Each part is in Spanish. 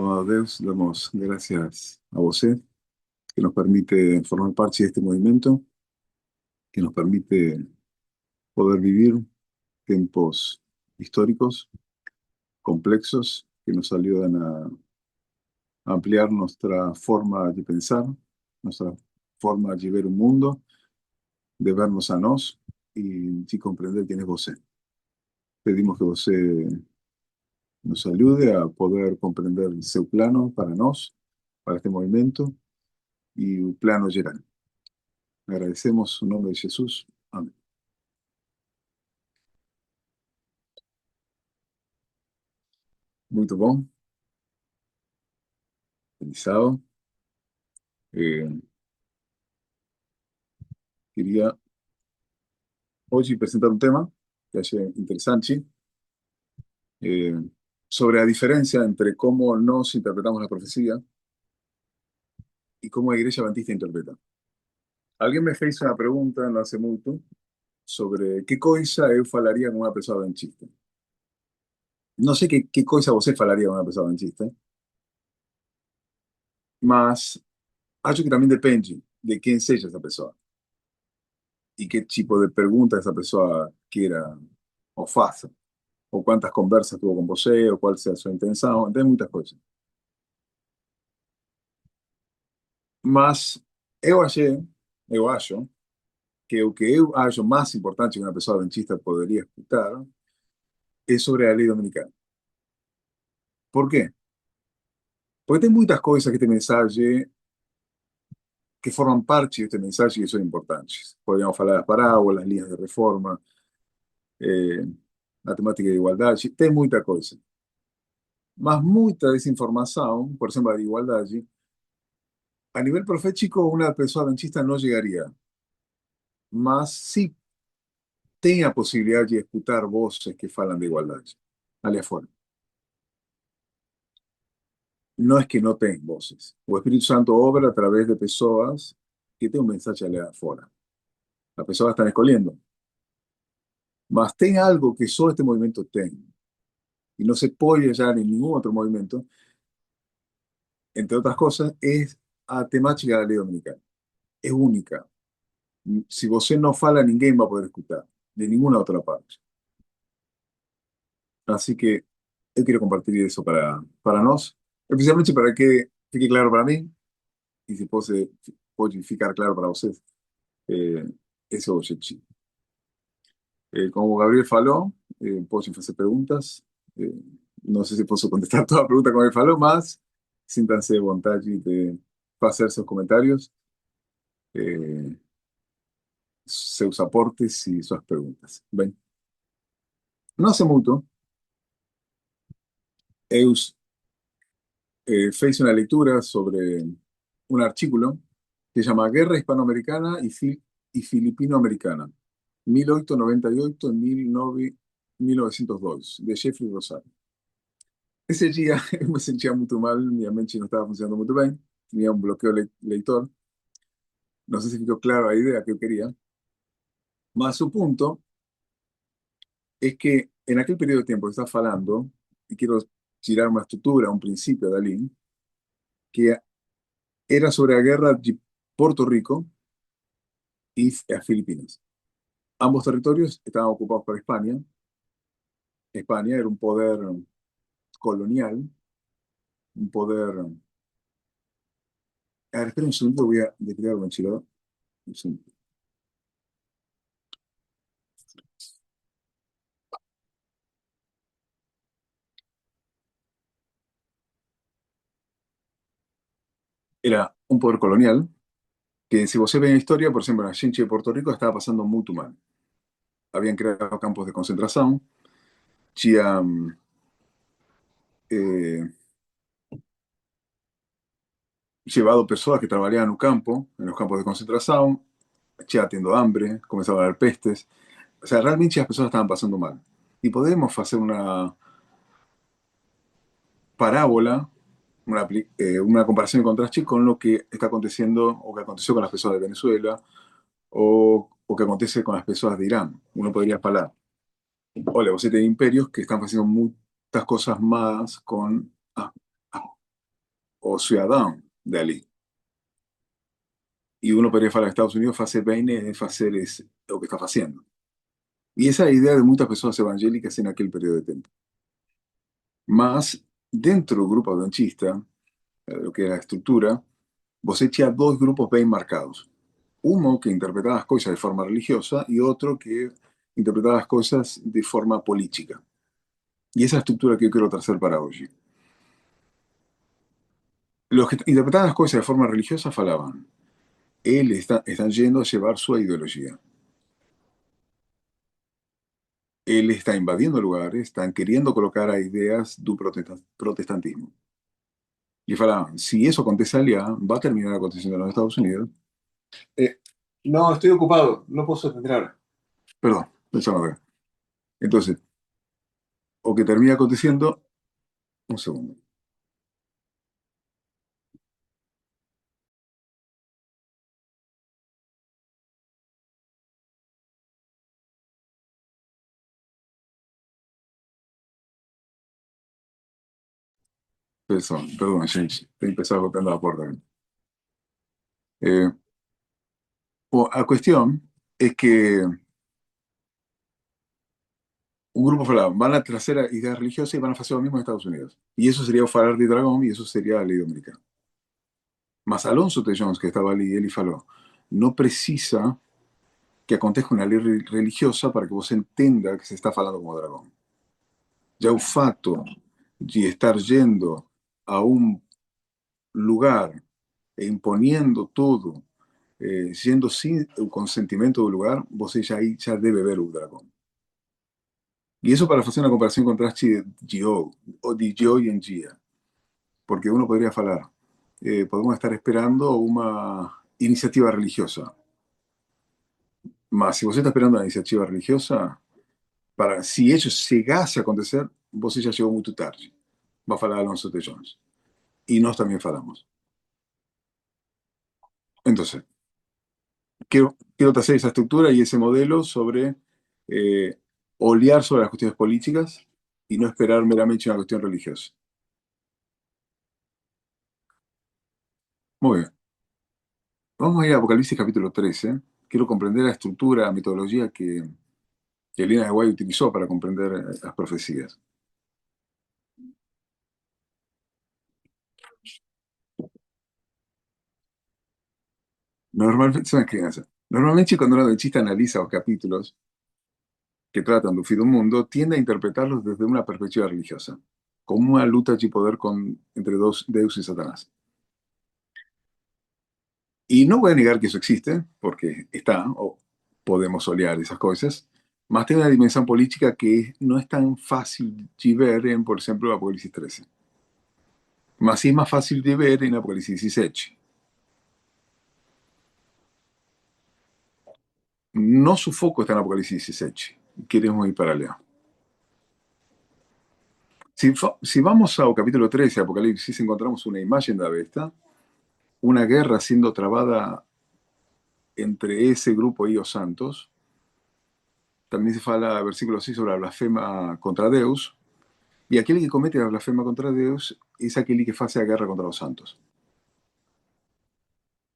Amado Deus, damos gracias a você que nos permite formar parte de este movimiento, que nos permite poder vivir tiempos históricos complejos que nos ayudan a ampliar nuestra forma de pensar, nuestra forma de ver el mundo, de vernos a nos y de comprender quién es você. Pedimos que você nos ayude a poder comprender seu plano para nós, para este movimiento y un plano geral. Agradecemos su nombre de Jesús. Amén. Muito bom. Feliz sábado. Eh, Queria hoje presentar um tema que achei interessante eh, sobre a diferença entre como nós interpretamos a profecia e como a Igreja Adventista interpreta. Alguém me fez uma pergunta não hace muito sobre que coisa eu falaria com uma pessoa adventista. Não sei que coisa você falaria com uma pessoa adventista, mas acho que também depende de quem seja essa pessoa e que tipo de pergunta essa pessoa queira ou faça, ou quantas conversas tuvo com você, ou qual seja a sua intenção, tem muitas coisas. Mas eu acho que o que eu acho mais importante que uma pessoa adventista poderia escutar é sobre a lei dominicana. Por quê? Porque tem muitas coisas que este mensagem, que formam parte deste mensagem que são importantes. Podemos falar das parábolas, linhas de reforma, eh, a temática de igualdade, tem muita coisa. Mas muita desinformação, por exemplo, a de igualdade, a nível profético, uma pessoa adventista não chegaria. Mas sí tem a possibilidade de escutar voces que falam de igualdade ali afuera. No es que no tem voces. O Espíritu Santo obra a través de pessoas que têm um mensagem ali afuera. As pessoas estão escolhendo. Mas tem algo que só este movimento tem. E não se pode hallar em nenhum outro movimento. Entre outras coisas, é a temática da lei dominicana. É única. Se você não fala, ninguém vai poder escutar. De nenhuma outra parte. Así que yo quiero compartir eso para nós, especialmente para que fique claro para mí y si puede ficar claro para ustedes. Esse é o objetivo. Como Gabriel falou, podem fazer perguntas. Eh, não sei se posso contestar toda a pergunta como ele falou, mas sintam-se à vontade de fazer seus comentários, eh, seus aportes e suas perguntas. Bem, não hace muito, eu fiz uma leitura sobre un artículo que se llama Guerra Hispanoamericana y Filipino-Americana, 1898-1902, de Jeffrey Rosario. Esse dia eu me sentia muito mal, minha mente não estava funcionando muito bem, tinha um bloqueio leitor, não sei se ficou claro a ideia que eu queria, mas o ponto es que en aquel periodo de tiempo que estás falando, y quiero tirar una estructura, un principio de Alí, que era sobre la guerra de Puerto Rico y las Filipinas. Ambos territorios estaban ocupados por España. España era un poder colonial, un poder... A ver, espera un segundo, voy a describir un enchilado. Un segundo. Era un poder colonial que, si vos ves en la historia, por ejemplo, en la gente de Puerto Rico estaba pasando muy mal. Habían creado campos de concentración, habían eh, llevado personas que trabajaban en un campo, en los campos de concentración, ya teniendo hambre, comenzaban a haber pestes. O sea, realmente las personas estaban pasando mal. Y podemos hacer una parábola, una comparación y contraste con lo que está aconteciendo o que aconteció con las personas de Venezuela o que acontece con las personas de Irán. Uno podría hablar, hola, vos tenés imperios que están haciendo muchas cosas más con... o cidadão dali. E uno podría falar, Estados Unidos fazer bem é fazer o que está fazendo. E essa é a ideia de muitas pessoas evangélicas em aquele período de tempo. Mas, dentro do grupo adventista, lo que era a estrutura, você tinha dois grupos bem marcados. Uno que interpretaba las cosas de forma religiosa y otro que interpretaba las cosas de forma política. Y esa estructura que yo quiero trazer para hoy. Los que interpretaban las cosas de forma religiosa falaban, están yendo a llevar su ideología. Él está invadiendo lugares, están queriendo colocar a ideas do protestantismo. Y falaban, si eso acontece allá, va a terminar aconteciendo en los Estados Unidos. Eh, no, estoy ocupado, no puedo atender ahora. Perdón, pensaba ver. Entonces, o que termina aconteciendo, un segundo. Perdón, gente, tem pessoas golpeando a porta. Eh, a cuestión es que un grupo falaba, van a traer ideas religiosas y van a hacer lo mismo en Estados Unidos. Y eso sería o falar de dragón y eso sería a lei dominicana. Mas Alonso de Jones, que estaba ali, ele falou, no precisa que aconteça una ley religiosa para que você entenda que se está falando como dragón. Ya o fato de estar yendo a un lugar e imponiendo todo, yendo sin el consentimiento del lugar, você ya ahí ya debe ver un dragón. Y eso para hacer una comparación con traste de hoy, o de hoy en día. Porque uno podría falar, podemos estar esperando una iniciativa religiosa. Mas si vos está esperando una iniciativa religiosa, para si eso llegase a acontecer, vos ya llegó muy tarde. Va a falar Alonso de Jones. Y nós también falamos. Entonces, quiero tracer esa estructura y ese modelo sobre olear sobre las cuestiones políticas y no esperar meramente una cuestión religiosa. Muy bien. Vamos a ir a Apocalipsis capítulo 13. Quiero comprender la estructura, la metodología que Elena de White utilizó para comprender las profecías. Normalmente, son crianças. Normalmente cuando un adventista analiza los capítulos que tratan del fin del mundo, tiende a interpretarlos desde una perspectiva religiosa, como una lucha de poder entre dos Deus y Satanás. Y no voy a negar que eso existe, porque está, o podemos olear esas cosas, más tiene una dimensión política que no es tan fácil de ver en, por ejemplo, Apocalipsis 13. Mas sí es más fácil de ver en Apocalipsis 17. No su foco está en Apocalipsis 17. Queremos ir para allá. Si vamos al capítulo 13 de Apocalipsis, encontramos una imagen de la bestia, una guerra siendo trabada entre ese grupo y los santos. También se fala, versículo 6, sobre la blasfema contra Deus. Y aquel que comete la blasfema contra Deus es aquel que hace la guerra contra los santos.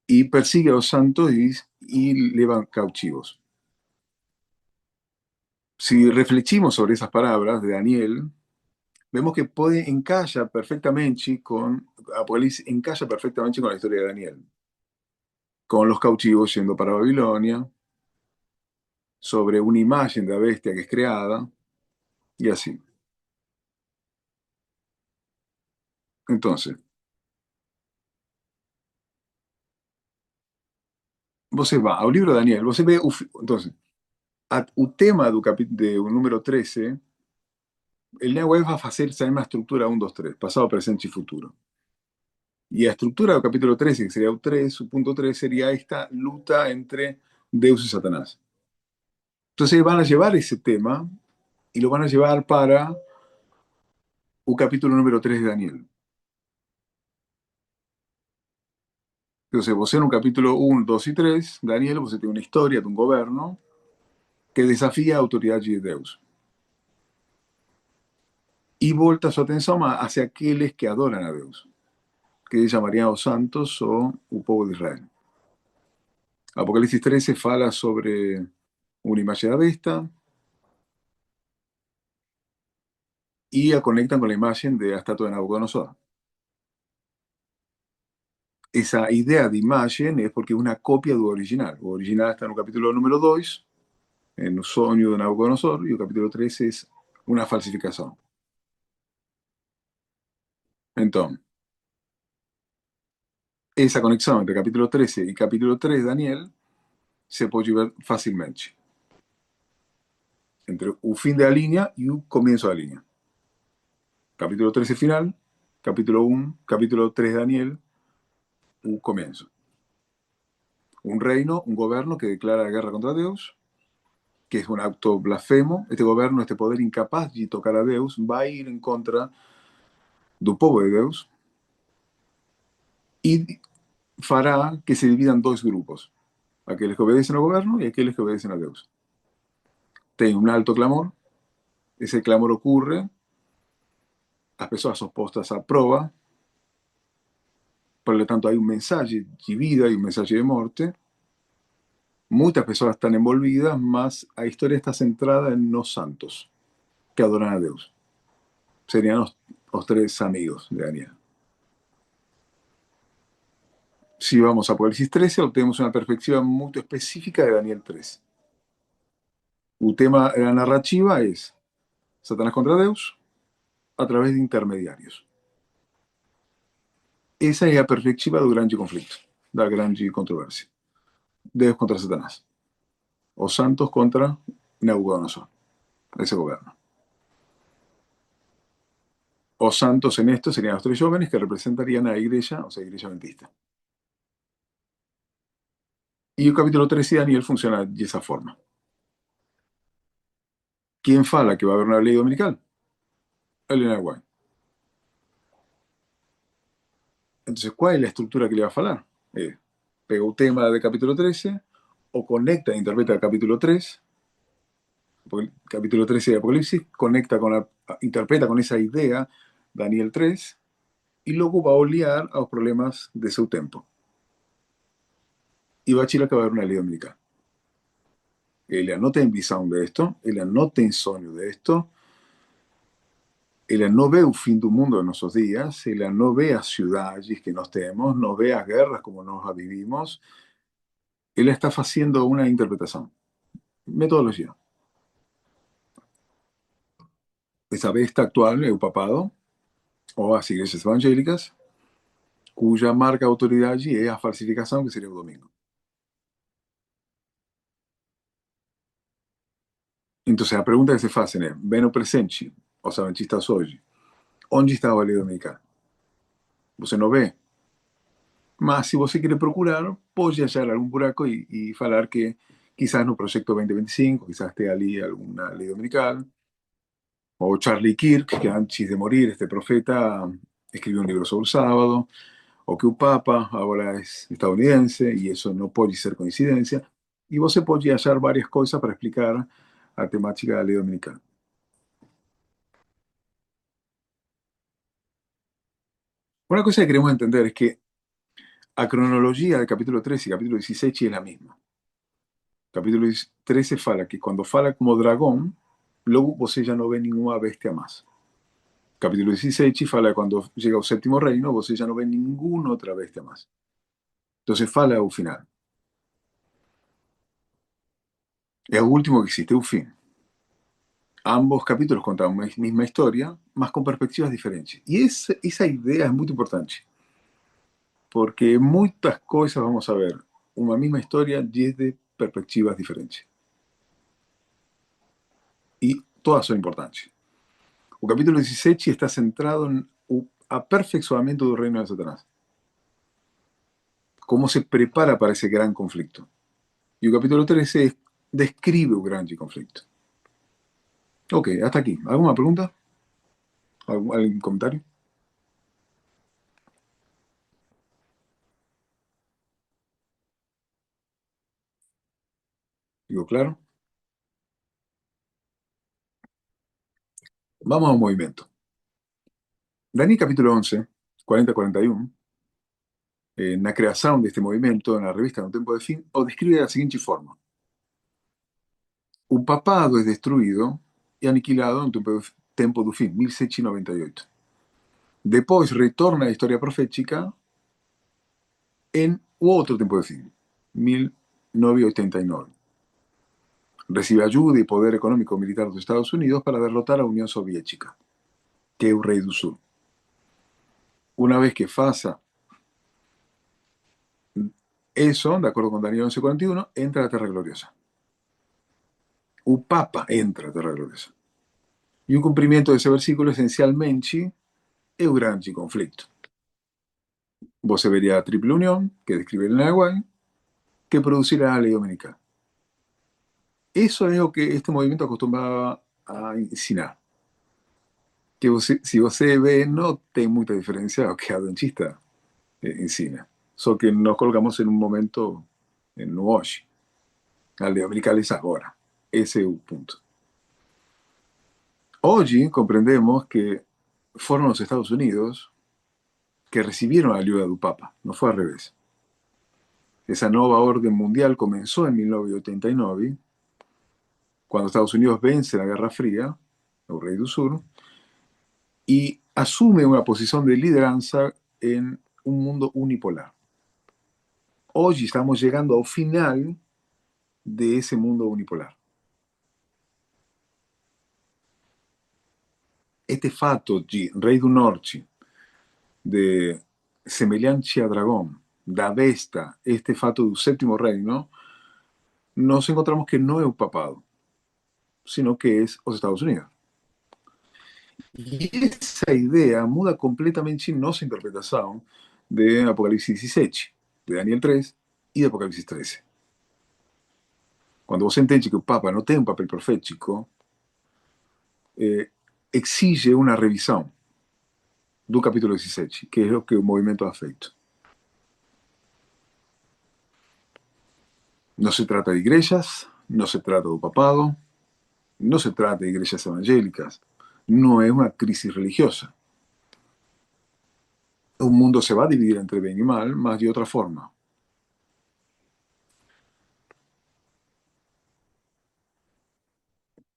Y persigue a los santos y llevan cautivos. Si refleximos sobre esas palabras de Daniel, vemos que encalla perfectamente con Apocalipsis, encalla perfectamente con la historia de Daniel. Con los cautivos yendo para Babilonia, sobre una imagen de la bestia que es creada, y así. Entonces, você va al libro de Daniel, você ve, entonces, o tema do número 13, el Neo va a hacer esa misma estructura 1, 2, 3, pasado, presente y futuro. Y la estructura del capítulo 13, que sería el 3, su punto 3, sería esta lucha entre Deus y Satanás. Entonces van a llevar ese tema y lo van a llevar para el capítulo número 3 de Daniel. Entonces, vos en un capítulo 1, 2 y 3, Daniel, vos tiene una historia de un gobierno que desafía a autoridad de Deus. Y volta su atención hacia aquellos que adoran a Deus. que llamarían os santos o o povo de Israel. Apocalipsis 13 fala sobre una imagen da besta y a conectan con la imagen de la estatua de Nabucodonosor. Esa idea de imagen es porque es una copia del original. El original está en el capítulo número 2, en el sueño de Nabucodonosor, y el capítulo 13 es una falsificación. Entonces, esa conexión entre capítulo 13 y capítulo 3 de Daniel se puede ver fácilmente entre el fin de la línea y el comienzo de la línea. Capítulo 13 final, capítulo 1, capítulo 3 de Daniel, el comienzo. Un reino, un gobierno que declara guerra contra Dios, que es un acto blasfemo. Este gobierno, este poder incapaz de tocar a Dios, va a ir en contra del pueblo de Dios y fará que se dividan dos grupos, aquellos que obedecen al gobierno y aquellos que obedecen a Dios. Tiene un alto clamor, ese clamor ocurre, las personas son postas a prueba, por lo tanto hay un mensaje de vida y un mensaje de muerte. Muchas personas están envolvidas, mas la historia está centrada en los santos que adoran a Dios. Serían los tres amigos de Daniel. Si vamos a Apocalipsis 13, obtenemos una perspectiva muy específica de Daniel 3. El tema de la narrativa es Satanás contra Dios a través de intermediarios. Esa es la perspectiva del gran conflicto, de la gran controversia. Dios contra Satanás. O santos contra Nabucodonosor, ese gobierno. Os santos en esto serían los tres jóvenes que representarían a la iglesia, o sea, iglesia adventista. Y el capítulo 13 de Daniel funciona de esa forma. ¿Quién fala que va a haber una ley dominical? Elena White. Entonces, ¿cuál es la estructura que le va a falar? Pega un tema del capítulo 13, o conecta e interpreta el capítulo 3, porque el capítulo 13 de Apocalipsis, interpreta con esa idea Daniel 3, y luego va a olear a los problemas de su tiempo. Y va a decir que va a haber una ley dominical. Ella no tiene visión de esto, ella no tiene sueño de esto, ella no ve el fin del mundo en nuestros días, ella no ve a ciudades que nos tenemos, no ve a guerras como nos vivimos, ella está haciendo una interpretación, metodología. Esa besta actual, el papado, o las iglesias evangélicas, cuya marca de autoridad es la falsificación, que sería el domingo. Entonces, la pregunta que se hace es, ven o presente, o sea, onde estás hoje? Onde está a lei dominical? Você não vê? Mas se você quiere procurar, puede hallar algún buraco y falar que quizás en el proyecto 2025, quizás esté allí alguna ley dominical, o Charlie Kirk, que antes de morir, este profeta, escribió un libro sobre el sábado, o que el Papa ahora es estadounidense, y eso no puede ser coincidencia, y você puede hallar varias cosas para explicar la temática de la ley dominical. Una cosa que queremos entender es que la cronología del capítulo 13 y capítulo 16 es la misma. Capítulo 13 fala que cuando fala como dragón, luego você ya no ve ninguna bestia más. Capítulo 16 fala que cuando llega al séptimo reino, você ya no ve ninguna otra bestia más. Entonces fala al final. Es el último que existe, un fin. Ambos capítulos contan la misma historia, más con perspectivas diferentes. Y esa idea es muy importante, porque muchas cosas vamos a ver una misma historia desde perspectivas diferentes. Y todas son importantes. El capítulo 16 está centrado en el aperfeiçoamento del reino de Satanás. Cómo se prepara para ese gran conflicto. Y el capítulo 13 describe el gran conflicto. Ok, hasta aquí. ¿Alguna pregunta? ¿Algún comentario? Digo, claro. Vamos a un movimiento. Daniel capítulo 11, 40-41, na creação deste movimento na revista No Tempo de Fim, o describe da seguinte forma: o papado é destruído e aniquilado no Tempo do Fim, 1798. Depois retorna à história profética en otro Tempo de Fin, 1989. Recibe ayuda y poder económico militar de los Estados Unidos para derrotar a la Unión Soviética, que es el rey del sur. Una vez que pasa eso, de acuerdo con Daniel 11:41, entra a la Terra Gloriosa. O Papa entra a Terra Gloriosa. Y un cumplimiento de ese versículo esencialmente es un gran conflicto. Vos se vería a triple unión, que describe el Nahual, que producirá la ley dominical. Eso es lo que este movimiento acostumbraba a ensinar. Que você, se você vê, não tem muita diferença ao que a dentista ensina. Só que nos colocamos em um momento no hoje. A lei dominical é agora. Esse é o ponto. Hoje compreendemos que foram os Estados Unidos que recibiram a ayuda do Papa, não foi al revés. Esa nova orden mundial comenzó en 1989, cuando Estados Unidos vence la Guerra Fría, el Rey del Sur, y asume una posición de lideranza en un mundo unipolar. Hoy estamos llegando al final de ese mundo unipolar. Este fato de Rei do Norte, de semelhante a dragón, da besta, este fato del séptimo reino, nos encontramos que no es un papado, sino que es los Estados Unidos. Y esa idea muda completamente nuestra interpretación de Apocalipsis 17, de Daniel 3 y de Apocalipsis 13. Cuando vos entendés que el Papa no tiene un papel profético, exige una revisión do capítulo 17, que es lo que el movimiento ha feito. No se trata de iglesias, no se trata do papado, no se trata de iglesias evangélicas, no es una crisis religiosa. Un mundo se va a dividir entre bien y mal, mas de otra forma.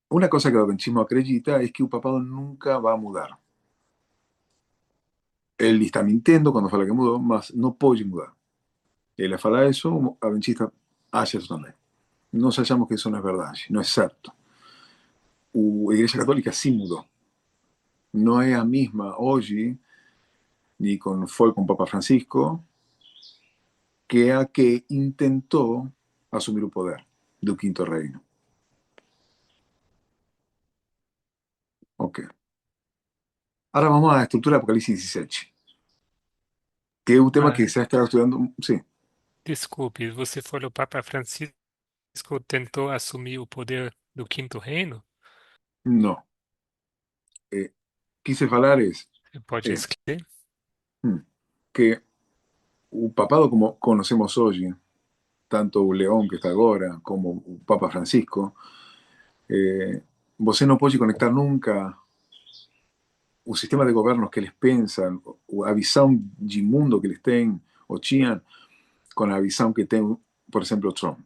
Una cosa que el adventismo acredita es que el papado nunca va a mudar. Él está mintiendo cuando fala que mudó, mas no puede mudar. Él fala eso, o adventista acha eso también. Nos hallamos que eso no es verdad, no es cierto. La Iglesia Católica sí mudó. No es la misma hoy, ni fue con Papa Francisco, que a que intentó asumir el poder del quinto reino. Ok. Ahora vamos a la estructura de Apocalipsis 17, que es un tema que Ah, se ha estado estudiando. Sí, desculpe, você falou Papa Francisco tentou assumir o poder do Quinto Reino? no. Eh, quise hablar Você pode eh, escrever? mm, que el papado como conocemos hoy, tanto o León que está ahora, como o Papa Francisco, você não pode conectar nunca o sistema de governos que eles pensam, a visão de mundo que eles têm ou tinham, com a visão que tem, por exemplo, o Trump.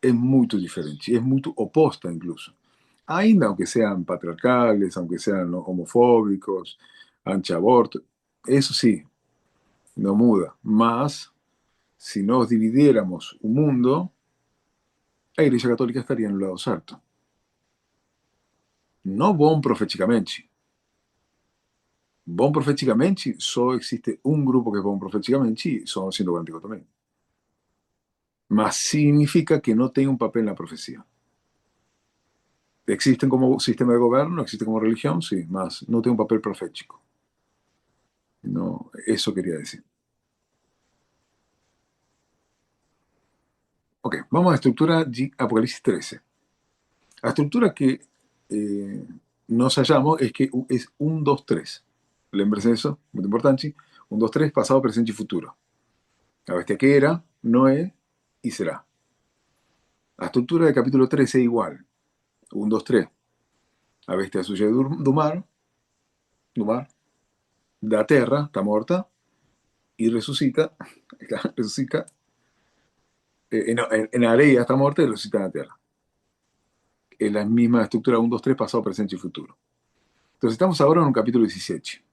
É muito diferente, é muito oposta, incluso. Ainda aunque sean patriarcales, aunque sean homofóbicos, anti-aborto, eso sí, no muda. Mas, si nos dividiéramos un mundo, la Iglesia Católica estaría en el lado cierto. No bom proféticamente. Bom proféticamente, solo existe un grupo que es bom proféticamente y son 144 también. Mas significa que no tiene un papel en la profecía. Existen como sistema de gobierno, existen como religión, sí, mas no tiene un papel profético. No, eso quería decir. Ok, vamos a la estructura de Apocalipsis 13. La estructura que nos hallamos es que es un 2 3. Lembrense eso, muy importante. Un 2 3, pasado, presente y futuro. La bestia que era, no es y será. La estructura del capítulo 13 es igual. Un 2 3. La bestia suya do mar, da terra, está morta, y resucita, resucita no, en Areia está muerta y resucita en la Tierra. Es la misma estructura 1, 2, 3, pasado, presente y futuro. Entonces estamos ahora en un capítulo 17.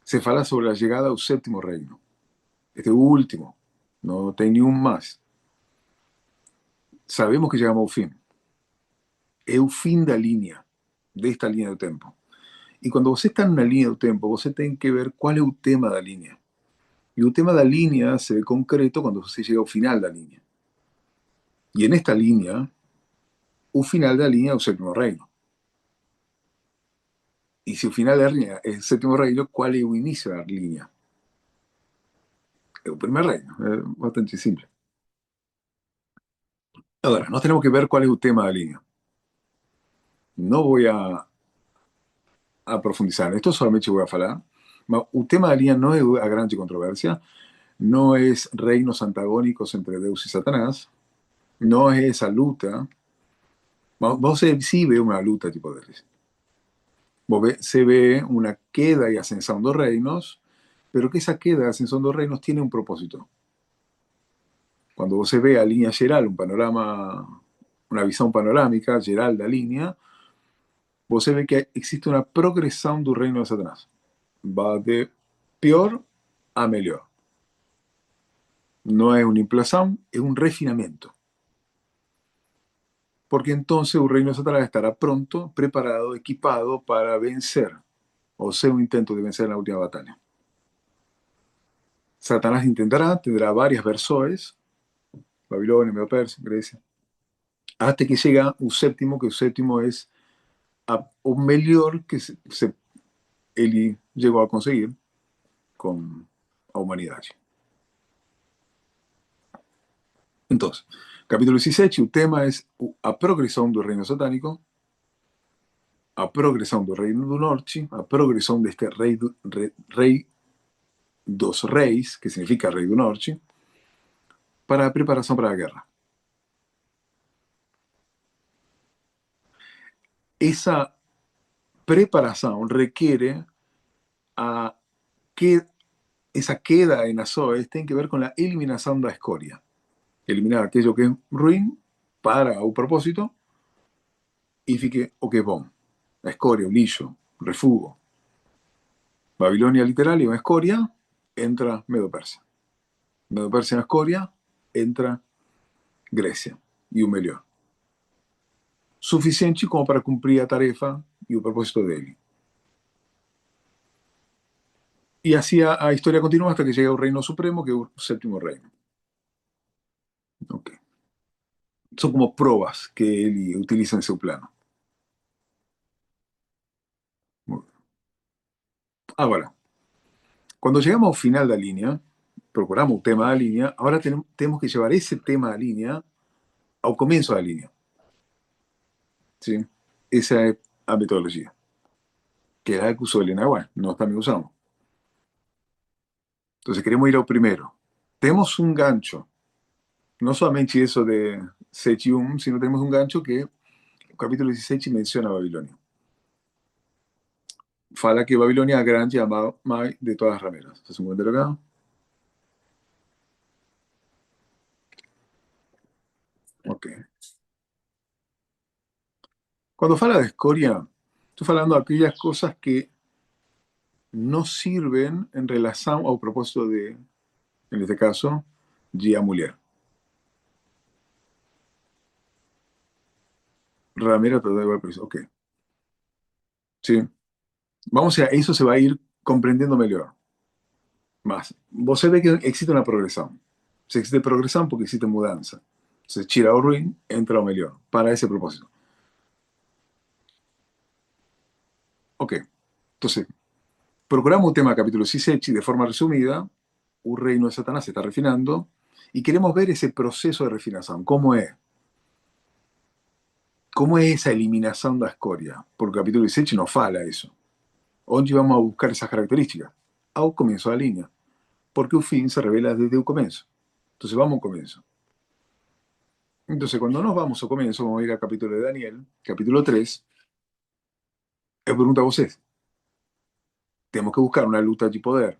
Se fala sobre la llegada del séptimo reino. Este último. No tem nenhum más. Sabemos que llegamos al fin. Es el fin de la línea, de esta línea de tiempo. Y cuando você está en una línea de tiempo, você tiene que ver cuál es el tema de la línea. Y el tema de la línea se ve concreto cuando se llega al final de la línea. Y en esta línea, el final de la línea es el séptimo reino. Y si el final de la línea es el séptimo reino, ¿cuál es el inicio de la línea? Es el primer reino. Es bastante simple. Ahora, nos tenemos que ver cuál es el tema de la línea. No voy a profundizar en esto, solamente voy a hablar. El tema de la línea no es a grande controversia, no es reinos antagónicos entre Deus y Satanás, no es esa lucha. Vos sí ve una lucha tipo de poderes. Se ve una queda y ascensión de reinos, pero que esa queda y ascensión de reinos tiene un propósito. Cuando vos se ve a línea geral, un panorama, una visión panorámica geral de la línea, vos se ve que existe una progresión del reino de Satanás. Va de peor a mejor. No es una implosión, es un refinamiento. Porque entonces el reino de Satanás estará pronto, preparado, equipado para vencer, o sea, un intento de vencer en la última batalla. Satanás intentará, tendrá varias versiones, Babilonia, Medo-Persia, Grecia, hasta que llega un séptimo, que el séptimo es o mejor que él llegó a conseguir con la humanidad. Entonces, capítulo 16, el tema es a progresión del reino satánico, a progresión del reino del norte, a progresión de este rey dos reis, que significa rey del norte, para la preparación para la guerra. Esa preparación requiere a que esa queda en Azoes tiene que ver con la eliminación de la escoria. Eliminar aquello que es ruin para un propósito y fique o que es bom. La escoria, un lillo, refugo. Babilonia literal y una escoria, entra Medo-Persia. Medo-Persia en escoria, entra Grecia y un mejor. Suficiente como para cumplir la tarefa y el propósito de él. Y así la historia continúa hasta que llega el reino supremo, que es el séptimo reino. Okay. Son como pruebas que él utiliza en su plano. Ahora, cuando llegamos al final de la línea, procuramos un tema de la línea, ahora tenemos que llevar ese tema de la línea al comienzo de la línea. ¿Sí? Esa es la metodología, que es la que usó Elena White, no también usamos. Entonces queremos ir al primero. Tenemos un gancho, no solamente eso de Setium, sino tenemos un gancho que el capítulo 16 menciona a Babilonia. Fala que Babilonia es grande y amada de todas las rameras. ¿Se encuentra acá? Ok. Cuando fala de escoria, estoy hablando de aquellas cosas que no sirven en relación al propósito de, en este caso, Gia Muller. Ramera, pero da igual, pero ok. Sí. Vamos a eso se va a ir comprendiendo mejor. Más. Vos ve que existe una progresión. Se existe progresión porque existe mudanza. Entonces, Chira o Ruin entra o mejor para ese propósito. Ok. Entonces, procuramos un tema capítulo 16 y de forma resumida, un reino de Satanás se está refinando y queremos ver ese proceso de refinación. ¿Cómo es? ¿Cómo es esa eliminación de la escoria? Porque el capítulo 18 nos fala eso. ¿Dónde vamos a buscar esas características? Al comienzo de la línea. Porque el fin se revela desde el comienzo. Entonces vamos al comienzo. Entonces cuando nos vamos al comienzo, vamos a ir al capítulo de Daniel, capítulo 3, es pregunta a vos. Tenemos que buscar una lucha de poder.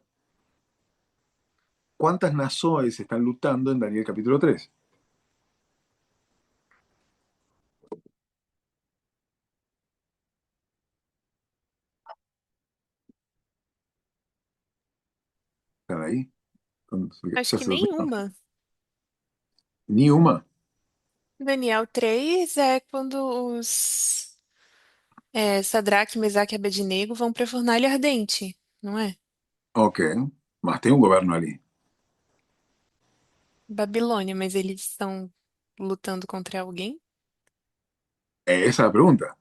¿Cuántas nações están lutando en Daniel capítulo 3? ¿Están ahí? Acho ¿Ya que se durmieron? nenhuma. Ni uma. Daniel 3 é quando os Sadraque, Mesaque e Abednego vão para a fornalha ardente, não é? Ok, mas tem um governo ali. Babilônia, mas eles estão lutando contra alguém? Esa es la pregunta.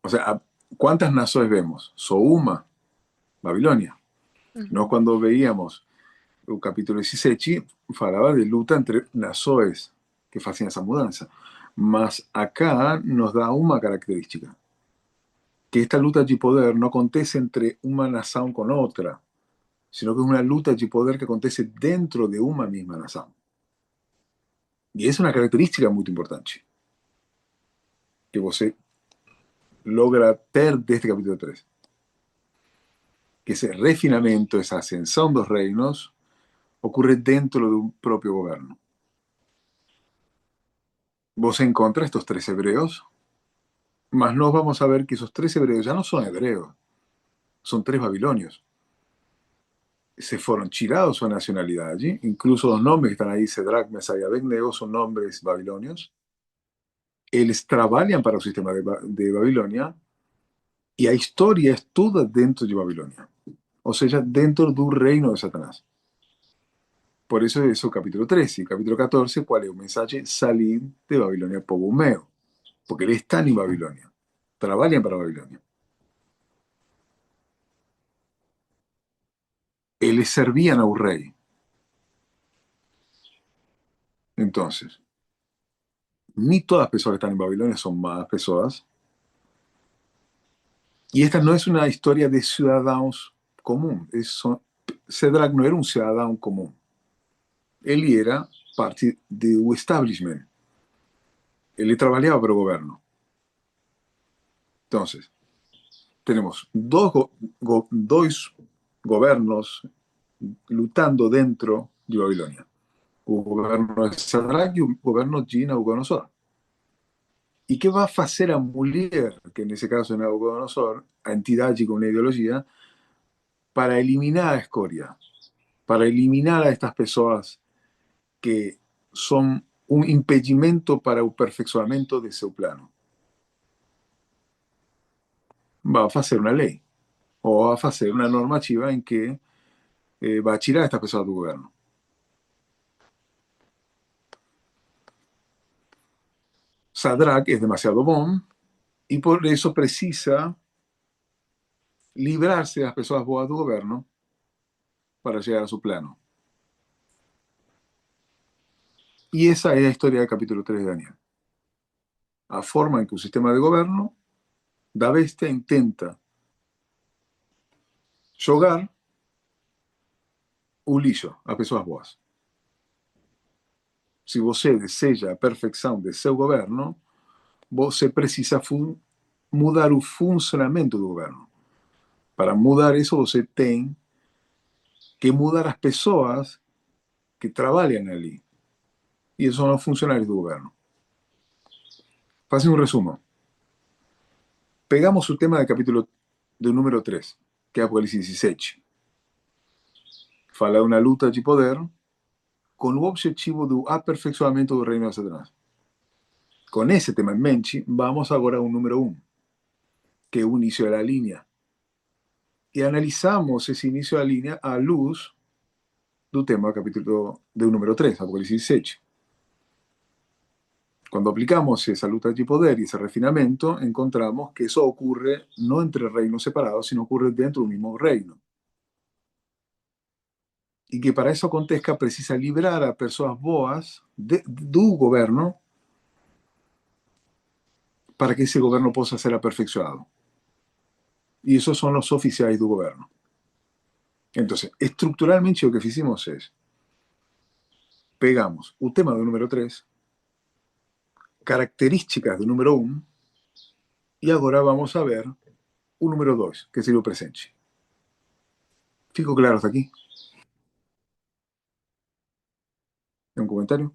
O sea, ¿cuántas nações vemos? Só uma, Babilonia. Nós, Uhum. quando veíamos o capítulo 17, falava de luta entre nações que faziam essa mudança. Mas acá nos dá uma característica, que esta luta de poder no acontece entre uma nação com outra, sino que es una lucha de poder que acontece dentro de una misma nación. Y es una característica muy importante que você logra ter deste capítulo 3, que ese refinamiento, esa ascensión dos reinos, ocurre dentro de un propio gobierno. Vos encontrás estos tres hebreos, mas no vamos a ver que esos tres hebreos ya no son hebreos, son tres babilonios. Se fueron tirados su nacionalidad allí, incluso los nombres que están ahí, Cedrac, Mesach y Abednego, son nombres babilonios. Eles trabalham para o sistema de Babilônia e a história é toda dentro de Babilônia, ou seja, dentro do reino de Satanás. Por isso é o capítulo 13. E capítulo 14, qual é o mensagem? Salir de Babilônia, povo meu, porque eles estão em Babilônia, trabalham para Babilônia. Eles serviam ao rei. Então, nem todas as pessoas que estão em Babilônia são más pessoas. E esta não é uma história de cidadãos comum. Cedric não era um cidadão comum. Ele era parte do establishment. Ele trabalhava para o governo. Então, temos dois governos lutando dentro de Babilônia. O governo de Sadraque e o governo de Nabucodonosor. E que vai fazer a mulher, que nesse caso é Nabucodonosor, a entidade com a ideologia, para eliminar a escória, para eliminar a estas pessoas que são um impedimento para o aperfeiçoamento de seu plano? Va a hacer una ley o va a hacer una normativa en que va a tirar a estas personas del gobierno. Sadrach es demasiado bon y por eso precisa librarse de las personas boas del gobierno para llegar a su plano. Y esa es la historia del capítulo 3 de Daniel. A forma en que un sistema de gobierno da bestia intenta jogar o lixo a pessoas boas. Se você deseja a perfeição de seu governo, você precisa mudar o funcionamento do governo. Para mudar isso, você tem que mudar as pessoas que trabalham ali. E eles são os funcionários do governo. Façam um resumo. Pegamos o tema do capítulo do número 3, que é Apocalipse 17. Fala de uma luta de poder com o objetivo do aperfeiçoamento do reino de Satanás. Com esse tema em mente, vamos agora ao número 1, que é o início da linha. E analisamos esse início da linha à luz do tema do capítulo do número 3, Apocalipse 17. Cuando aplicamos esa lucha de poder y ese refinamiento, encontramos que eso ocurre no entre reinos separados, sino ocurre dentro del mismo reino. Y que para eso acontezca precisa liberar a personas boas do governo para que ese governo possa ser aperfeiçoado. Y esos son los oficiales do governo. Entonces, estructuralmente lo que hicimos es, pegamos el tema del número 3, características del número 1, y ahora vamos a ver o número 2, que sería el presente. ¿Fico claro hasta aquí? ¿Un comentario?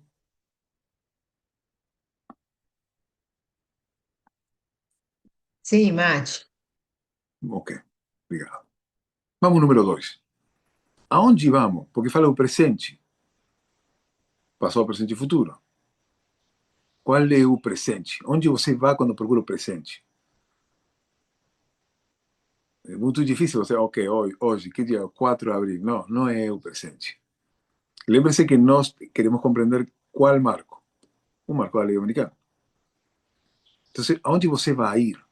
Sim, Mate. Ok, obrigado. Vamos ao número 2. Aonde vamos? Porque fala o presente. Passado, presente e futuro. Qual é o presente? Onde você vai quando procura o presente? É muito difícil você, ok, hoje, que dia? 4 de abril. Não, não é o presente. Lembre-se que nós queremos compreender qual marco. O marco da lei dominicana. Então, aonde você vai ir?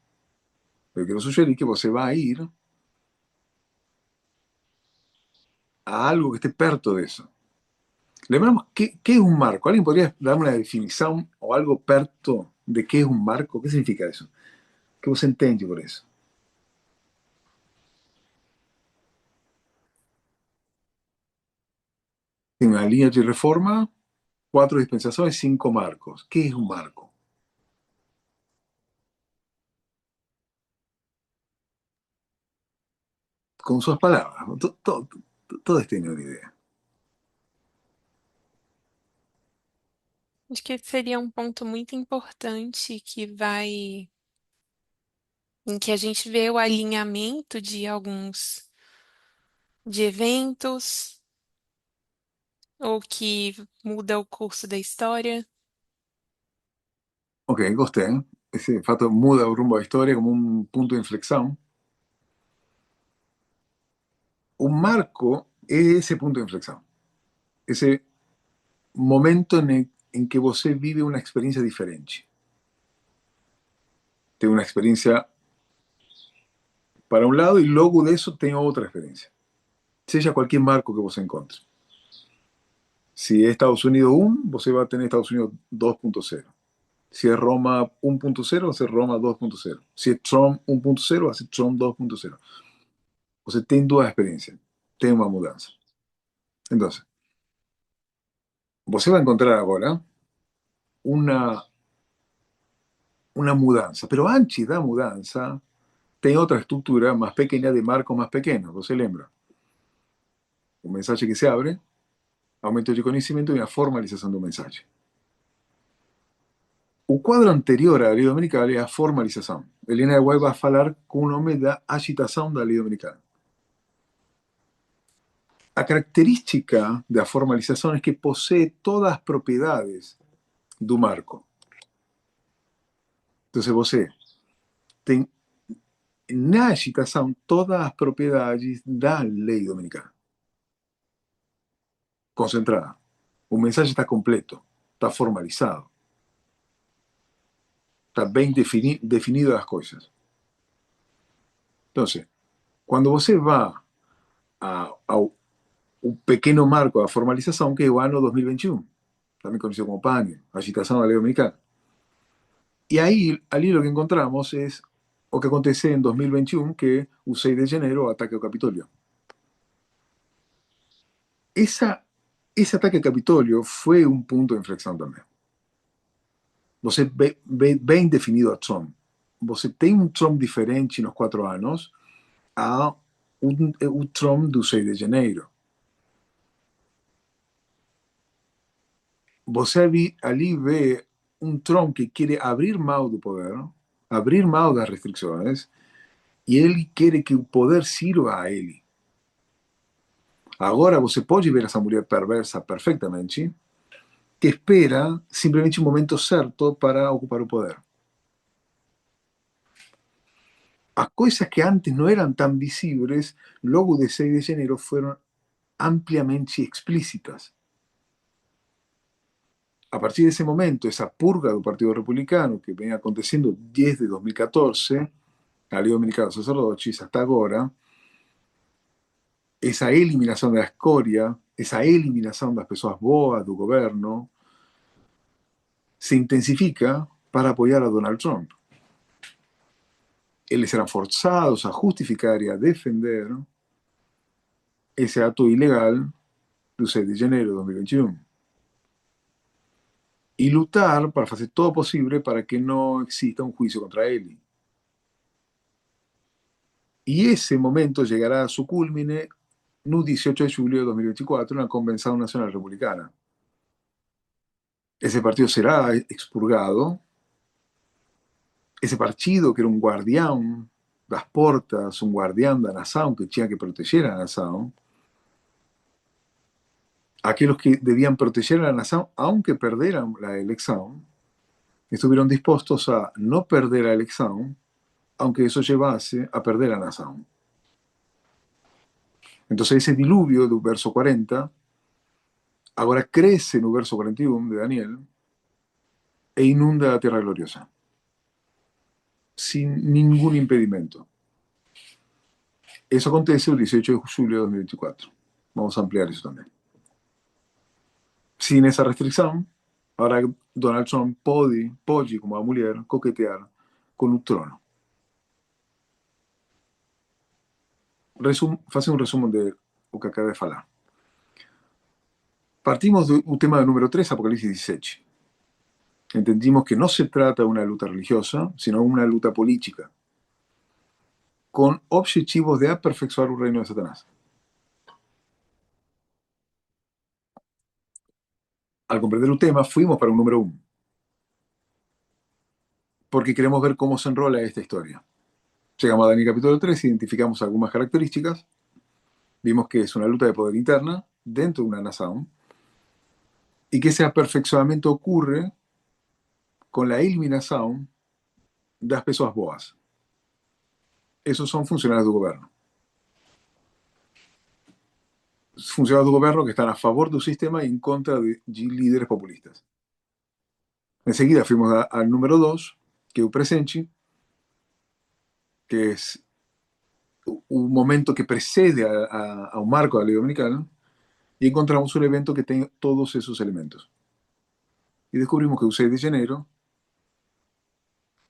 Eu quero sugerir que você vai ir a algo que esté perto de eso. Lembramos, ¿qué es un marco? ¿Alguien podría darme una definición o algo perto de qué es un marco? ¿Qué significa eso? ¿Qué vos entende por eso? En una línea de reforma, 4 dispensaciones, 5 marcos. ¿Qué es un marco? Con sus palabras. Todos tienen una idea. Acho que seria um ponto muito importante que vai, em que a gente vê o alinhamento de eventos, ou que muda o curso da história. Ok, gostei. Ese fato muda el rumbo de la historia como un punto de inflexión. Un marco es ese punto de inflexión. Ese momento en que você vive una experiencia diferente. Tem una experiencia para un lado y luego de eso tem otra experiencia. Seja cualquier marco que você encontre. Si es Estados Unidos 1, você va a tener Estados Unidos 2.0. Si es Roma 1.0, va a ser Roma 2.0. Si es Trump 1.0, va a ser Trump 2.0. Você tem duas experiencias. Tem uma mudança. Entonces, você vai encontrar agora una mudanza. Pero antes da mudanza, tem outra estrutura más pequeña de marcos más pequeños. Você lembra? Un mensaje que se abre, aumento de conocimiento y una formalización de un mensaje. O quadro anterior à lei dominicana é a formalização. Helena White vai falar com o nome da agitação da lei dominicana. A característica da formalização é que possui todas as propriedades do marco. Então, você tem na agitação todas as propriedades da lei dominicana. Concentrada. O mensaje está completo, está formalizado, está bem definido as coisas. Então, quando você vai ao pequeno marco da formalização, que é o ano 2021, também conhecido como PAN, agitação da lei dominicana. E aí, ali o que encontramos é o que aconteceu em 2021, que é o 6 de janeiro, o ataque ao Capitólio. Esse ataque ao Capitólio foi um ponto de inflexão também. Você vê bem definido a Trump. Você tem um Trump diferente nos 4 anos a o Trump do 6 de janeiro. Você ali vê um Trump que quer abrir mão do poder, abrir mão das restrições, e ele quer que o poder sirva a ele. Agora você pode ver essa mulher perversa perfeitamente, que espera simplesmente o momento certo para ocupar o poder. As coisas que antes não eram tão visíveis, logo de 6 de janeiro, foram ampliamente explícitas. A partir desse momento, essa purga do Partido Republicano, que vem acontecendo desde 2014, a Lei Dominicana dos Sacerdotes, hasta agora, essa eliminação da escória, essa eliminação das pessoas boas do governo, se intensifica para apoiar a Donald Trump. Eles serão forçados a justificar e a defender esse ato ilegal do 6 de janeiro de 2021. E lutar para fazer todo o possível para que não exista um juízo contra ele. E esse momento chegará a seu culmine no 18 de julho de 2024, na Convenção Nacional Republicana. ese partido será expurgado, ese partido que era un guardián das portas, un guardián da nação, que tinha que proteger a nação, aquellos que debían proteger a la nación, aunque perderan la elección, estuvieron dispuestos a no perder la elección, aunque eso llevase a perder la nación. Entonces ese diluvio del verso 40 ahora crece en el verso 41 de Daniel e inunda la tierra gloriosa, sin ningún impedimento. Eso acontece el 18 de julio de 2024. Vamos a ampliar eso también. Sin esa restricción, ahora Donald Trump puede, como a mujer, coquetear con un trono. Fazer um resumo de o que acabei de falar. Partimos do tema número 3, Apocalipsis 17. Entendimos que no se trata de una lucha religiosa, sino una lucha política, con objetivos de aperfeiçoar el reino de Satanás. Al comprender el tema, fuimos para un número 1, porque queremos ver cómo se enrola esta historia. Llegamos a Daniel capítulo 3, identificamos algunas características, vimos que es una lucha de poder interna dentro de una nación, y que ese aperfeccionamiento ocurre con la eliminación de las personas boas. Esos son funcionarios del gobierno. Funcionarios del gobierno que están a favor del sistema y en contra de líderes populistas. Enseguida fuimos al número 2, que es el presente, que es un momento que precede a un marco de la ley dominicana, y encontramos un evento que tiene todos esos elementos. Y descubrimos que el 6 de enero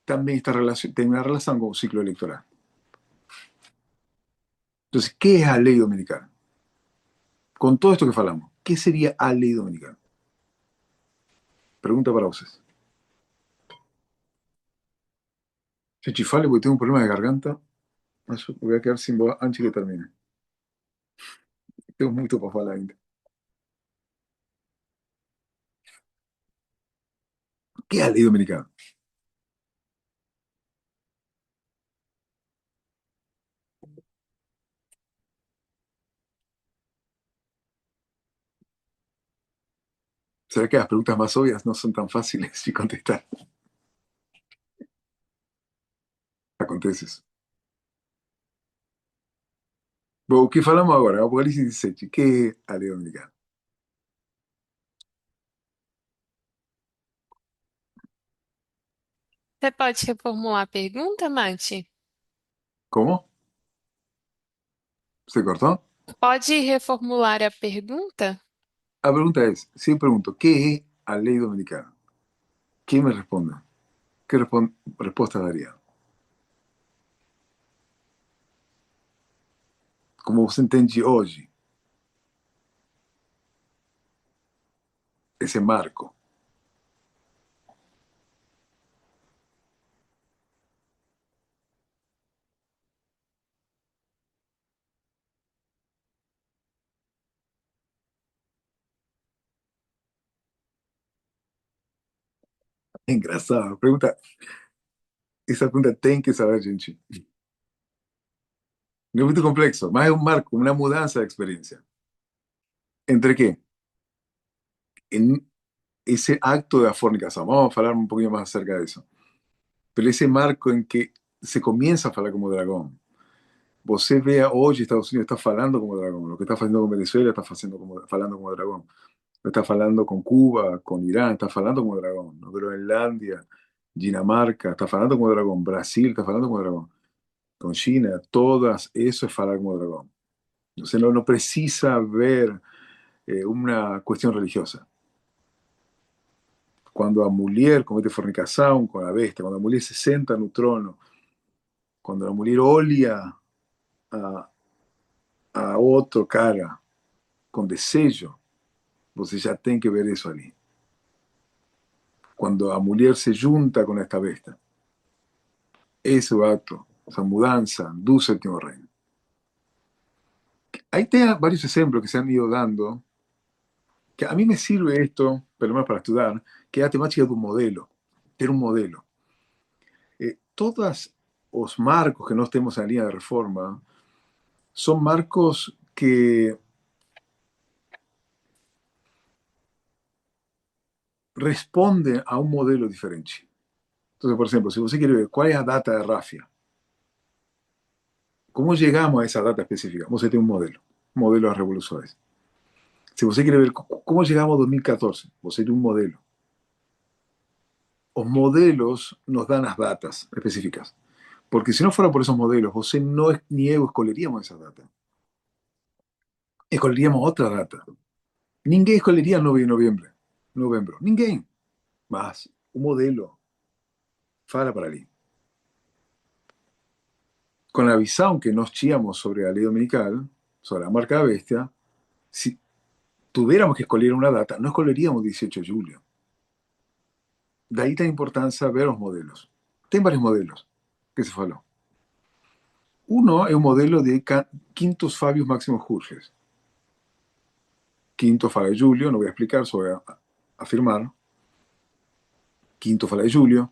también tiene una relación con el ciclo electoral. Entonces, ¿qué es la ley dominicana? Con todo esto que falamos, ¿qué sería la ley dominicana? Pregunta para ustedes. Se chifale porque tengo un problema de garganta. Eso, voy a quedar sin voz antes que termine. Tengo mucho para falar ainda. ¿Qué es la ley dominicana? ¿Será que las preguntas más obvias no son tan fáciles de contestar? Acontece eso. Bom, o que falamos agora? Apocalipse 17. Que é a lei dominicana? Você pode reformular a pergunta, Mati? Como? Você cortou? Pode reformular a pergunta? A pergunta é: se eu pergunto, que é a lei dominicana? Quem me responde? Que resposta daria? Como você entende hoje esse marco? É engraçado. Essa pergunta tem que saber, gente. Não é muito complexo, mas é um marco, uma mudança de experiência. Entre quê? En ese acto de la fornicación. Vamos a hablar un poquito más acerca de eso. Pero ese marco en que se comienza a hablar como dragón. Você ve hoy Estados Unidos está hablando como dragón. Lo que está haciendo con Venezuela está hablando como dragón. Lo está hablando con Cuba, con Irán, está hablando como dragón. ¿No? Groenlandia, Dinamarca, está hablando como dragón. Brasil está hablando como dragón. Con China, todas eso es hablar como dragón. Entonces no precisa ver una cuestión religiosa. Quando a mulher comete fornicação com a besta, quando a mulher se senta no trono, quando a mulher olha a outro cara com desejo, você já tem que ver isso ali. Quando a mulher se junta com esta besta, esse é o ato, essa mudança do sétimo reino. Aí tem vários exemplos que se han ido dando, que a mí me sirve esto pelo menos para estudar, que é a temática do modelo, ter um modelo. Todos os marcos que nós temos na linha de reforma são marcos que respondem a um modelo diferente. Então, por exemplo, se você quer ver qual é a data de Rafia, como chegamos a essa data específica, você tem um modelo das revoluções. Se você quer ver como chegamos a 2014, você tem um modelo. Os modelos nos dão as datas específicas. Porque se não fora por esos modelos, você não, ni eu escolheríamos essa data. Escolheríamos outra data. Ninguém escolheria 9 de novembro. Ninguém. Mas o modelo fala para ali. Com a visão que nós tínhamos sobre a lei dominical, sobre a marca da bestia, se tuviéramos que escolher uma data, não escolheríamos 18 de julho. Daí a importância ver os modelos. Tem vários modelos que se falou. Uno é o modelo de Quintus Fabius Maximus Jurges. Quinto fala de Julio, no voy a explicar, solo voy a afirmar. Quinto fala de Julio,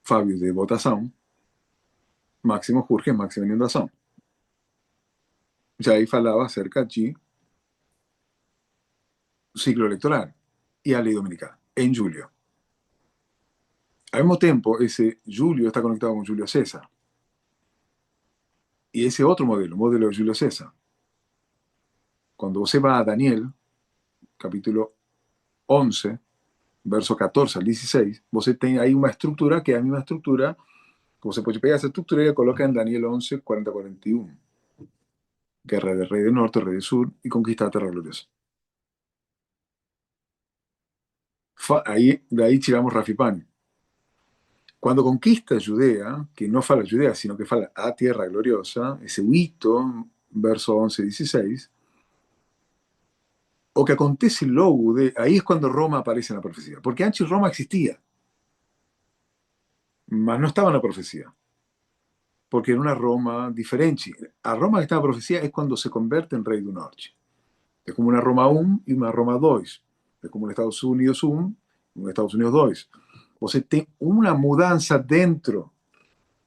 Fábio de votação, Máximo Jurges, máxima inundação. Já aí falava acerca de ciclo eleitoral e a lei dominical, em julho. Ao mesmo tempo, esse Julio está conectado com Júlio César. E esse outro modelo, o modelo de Júlio César. Quando você vai a Daniel, capítulo 11, verso 14 al 16, você tem aí uma estrutura que é a mesma estrutura que você pode pegar essa estrutura e colocar em Daniel 11, 40-41. Guerra del rey del norte, rey del sur y conquista la tierra gloriosa. De ahí tiramos Rafipani. Cuando conquista Judea, que no fala Judea, sino que fala a tierra gloriosa, ese huito, verso 11-16, o que acontece logo ahí es cuando Roma aparece en la profecía. Porque antes Roma existía, mas no estaba en la profecía. Porque era una Roma diferente. A Roma que está en la profecía es cuando se convierte en rey do norte. Es como una Roma 1 y una Roma 2. Es como un Estados Unidos 1 y un Estados Unidos 2. Você tem uma mudança dentro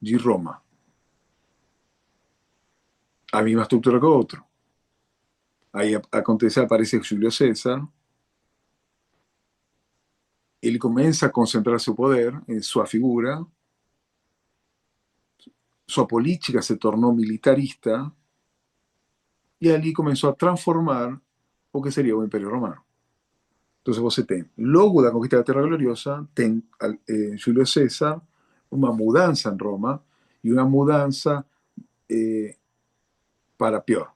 de Roma. A mesma estrutura que o outro. Aí acontece, aparece Júlio César. Ele começa a concentrar seu poder em sua figura. Sua política se tornou militarista. E ali começou a transformar o que seria o Império Romano. Entonces você tem, logo da conquista da Terra Gloriosa, tem Júlio César, uma mudança em Roma e uma mudança para pior.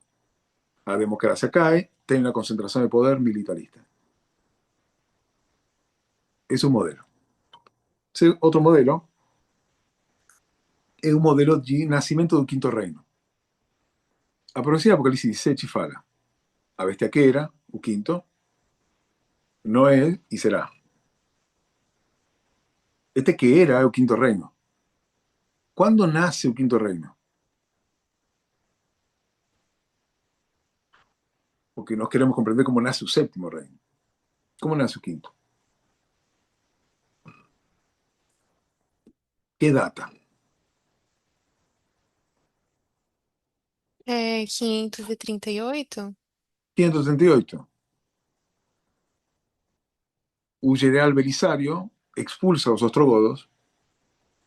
A democracia cai, tem uma concentração de poder militarista. Esse é um modelo. Esse outro modelo é o modelo de nascimento do quinto reino. A profecia de Apocalipse 17 fala a bestia que era, o quinto, no es y será. Este que era el quinto reino. ¿Cuándo nace el quinto reino? Porque nos queremos comprender cómo nace el séptimo reino. ¿Cómo nace el quinto? ¿Qué data? 538? 538. Un general Belisario expulsa a los ostrogodos,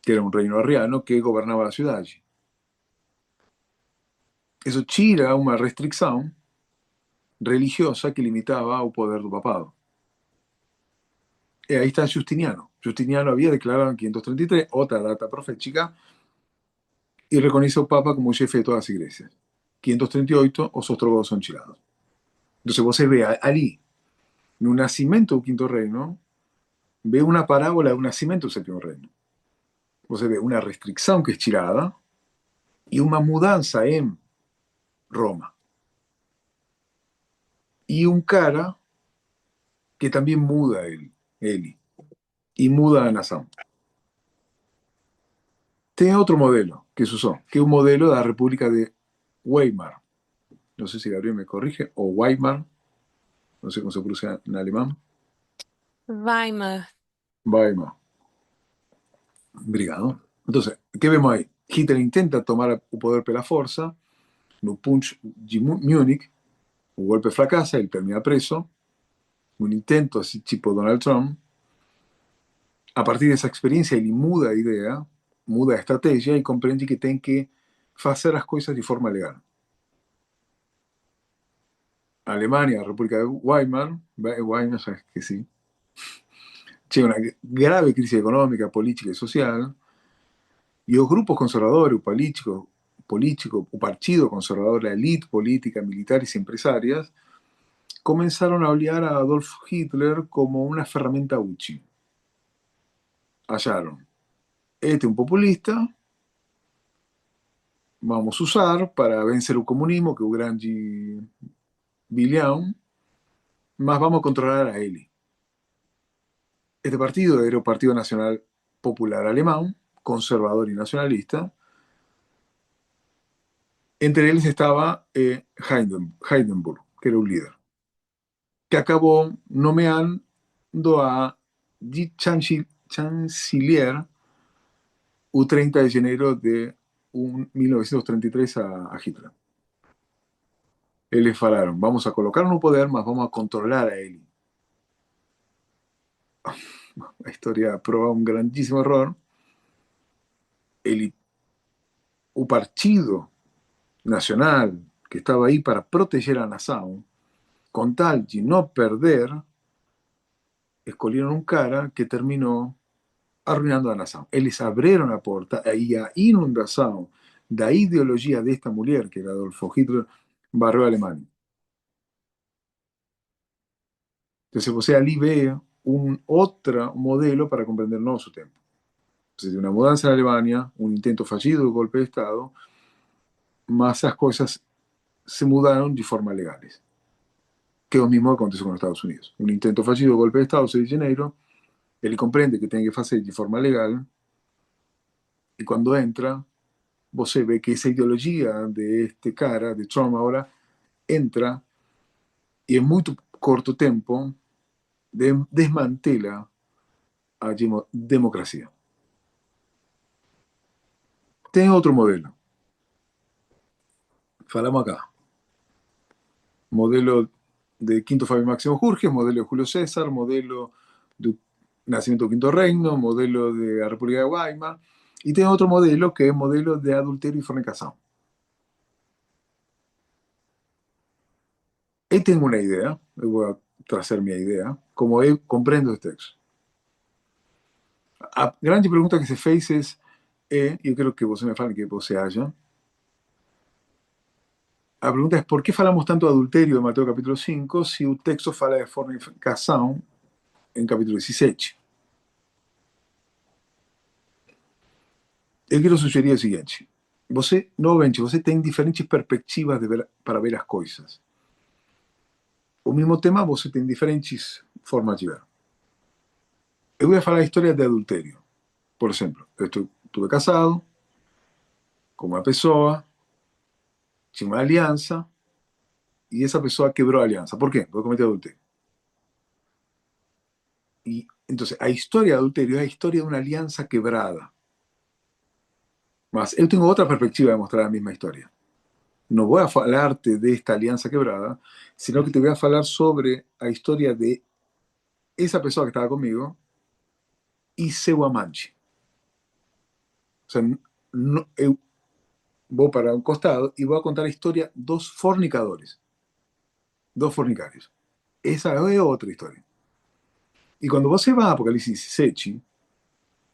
que era un reino arriano que gobernaba la ciudad allí. Eso tira una restricción religiosa que limitaba el poder del papado. Y ahí está Justiniano. Justiniano había declarado en 533 otra data profética y reconoce al Papa como jefe de todas las iglesias. 538, los ostrogodos son tirados. Entonces vos ve allí, en un nacimiento del quinto reino, ve una parábola de un nacimiento del séptimo reino. Vos ve una restricción que es tirada y una mudanza en Roma. Y un cara que también muda él, y muda a nación. Tiene otro modelo que se usó, que es un modelo de la República de Weimar. No sé si Gabriel me corrige, o Weimar, no sé cómo se pronuncia en alemán. Weimar. Weimar. Obrigado. Entonces, ¿qué vemos ahí? Hitler intenta tomar o poder pela força, no Punch de Múnich, o golpe fracasa, ele termina preso, un intento así tipo Donald Trump. A partir dessa experiência, ele muda a ideia, muda a estratégia e compreende que tem que fazer as coisas de forma legal. A Alemanha, a República de Weimar, sabes que sí, tinha uma grave crise econômica, política e social, e os grupos conservadores, o partido conservador, a elite política, militares e empresarias, começaram a olhar a Adolf Hitler como uma ferramenta útil. Hallaron, este é um populista, vamos a usar para vencer o comunismo, que é o grande bilhão, mas vamos a controlar a ele. Este partido era o Partido Nacional Popular Alemán, conservador y nacionalista. Entre eles estaba Hindenburg, que era un líder, que acabó nomeando a chanciller o 30 de enero de 1933 a Hitler. Eles falaram, vamos a colocar no poder, mas vamos a controlar a ele. A historia prueba un grandísimo error. O partido nacional que estaba ahí para proteger a nação, con tal de no perder, escolheram un cara que terminou arruinando a nação. Eles abriram a porta e a inundação da ideologia desta mulher, que era Adolfo Hitler, barreu a Alemanha. Entonces você ali vê un outro modelo para compreender o nosso tempo. Entonces, de una mudanza en Alemania, un intento fallido de golpe de Estado, mas as coisas se mudaron de forma legales. Que é o mismo que aconteceu con Estados Unidos. Un intento fallido de golpe de Estado, 6 de janeiro, ele comprende que tem que fazer de forma legal, e quando entra, você vê que essa ideologia de este cara, de Trump agora, entra e em muito curto tempo desmantela a democracia. Tem outro modelo. Falamos acá. Modelo de Quinto Fabio Máximo Jorge, modelo de Julio César, modelo do Nascimento do Quinto Reino, modelo de la República de Weimar, y tem otro modelo que es modelo de adulterio y fornicación. Ahí tengo una idea, voy a trazar mi idea, como comprendo este texto. A grande pregunta que se fez yo creo que você me fale que você haya. La pregunta es, ¿por qué falamos tanto de adulterio en Mateo capítulo 5 si el texto fala de fornicación en capítulo 17? Eu quero sugerir o seguinte: você, novamente, você tem diferentes perspectivas para ver as coisas. O mesmo tema, você tem diferentes formas de ver. Eu vou falar a história de adultério. Por exemplo, eu estuve casado com uma pessoa, tinha uma aliança, e essa pessoa quebrou a aliança. Por quê? Porque cometeu adultério. E, então, a história de adultério é a história de uma aliança quebrada. Mas eu tenho outra perspectiva de mostrar a mesma história. No voy a hablarte de esta alianza quebrada, sino que te voy a hablar sobre la historia de esa persona que estaba conmigo y seu amante. O sea, eu vou para un costado y voy a contar la historia de dos fornicadores. Dos fornicarios. Esa es otra historia. Y cuando vos va a Apocalipsis 17,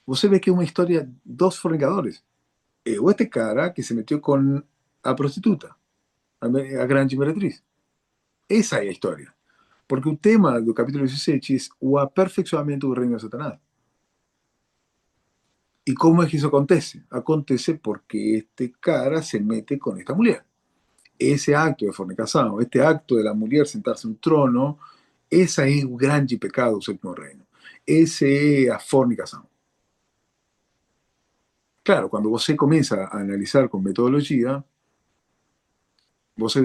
vos ve que es una historia de dos fornicadores. O este cara que se metió con a prostituta, a grande imperatriz. Esa é a história. Porque o tema do capítulo 17 é o aperfeiçoamento do reino de Satanás. E como é que isso acontece? Acontece porque este cara se mete com esta mulher. Esse acto de fornicação, este acto de la mulher sentar-se no trono, esse é o grande pecado do sétimo reino. Essa é a fornicação. Claro, quando você começa a analisar com metodologia, você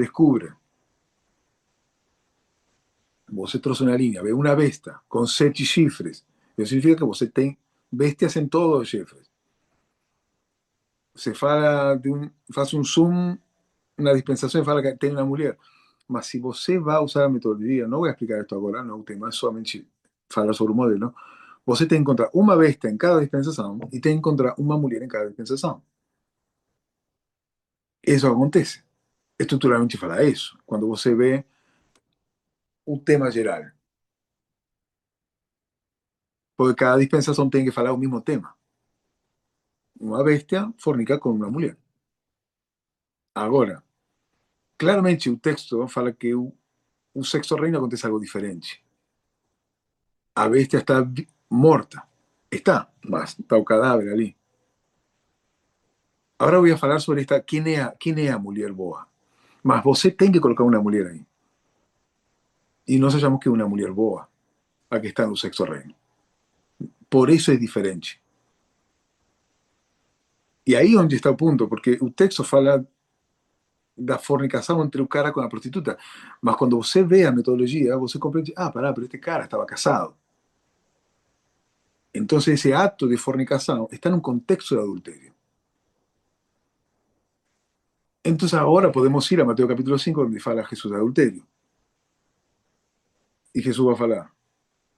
você trouxe uma linha, vê uma besta com 7 chifres, isso significa que você tem bestias em todos os chifres. Você fala faz um zoom na dispensação e fala que tem uma mulher. Mas se você vai usar a metodologia, não vou explicar isso agora, não, tem mais somente falar sobre o modelo, você tem que encontrar uma besta em cada dispensação e tem que encontrar uma mulher em cada dispensação. Isso acontece. Estruturalmente fala isso. Quando você vê o tema geral. Porque cada dispensação tem que falar o mesmo tema. Uma bestia fornica com uma mulher. Agora, claramente o texto fala que o sexto reino acontece algo diferente. A bestia está morta. Está, mas está o cadáver ali. Agora vou falar sobre esta, quem é a mulher boa. Mas você tem que colocar uma mulher aí. E nós achamos que é uma mulher boa, a que está no sexto reino. Por isso é diferente. E aí onde está o ponto, porque o texto fala da fornicação entre o cara com a prostituta, mas quando você vê a metodologia, você compreende, pará, pero este cara estava casado. Então esse ato de fornicação está num contexto de adultério. Então agora podemos ir a Mateo capítulo 5, onde fala Jesús de adultério. E Jesus vai falar,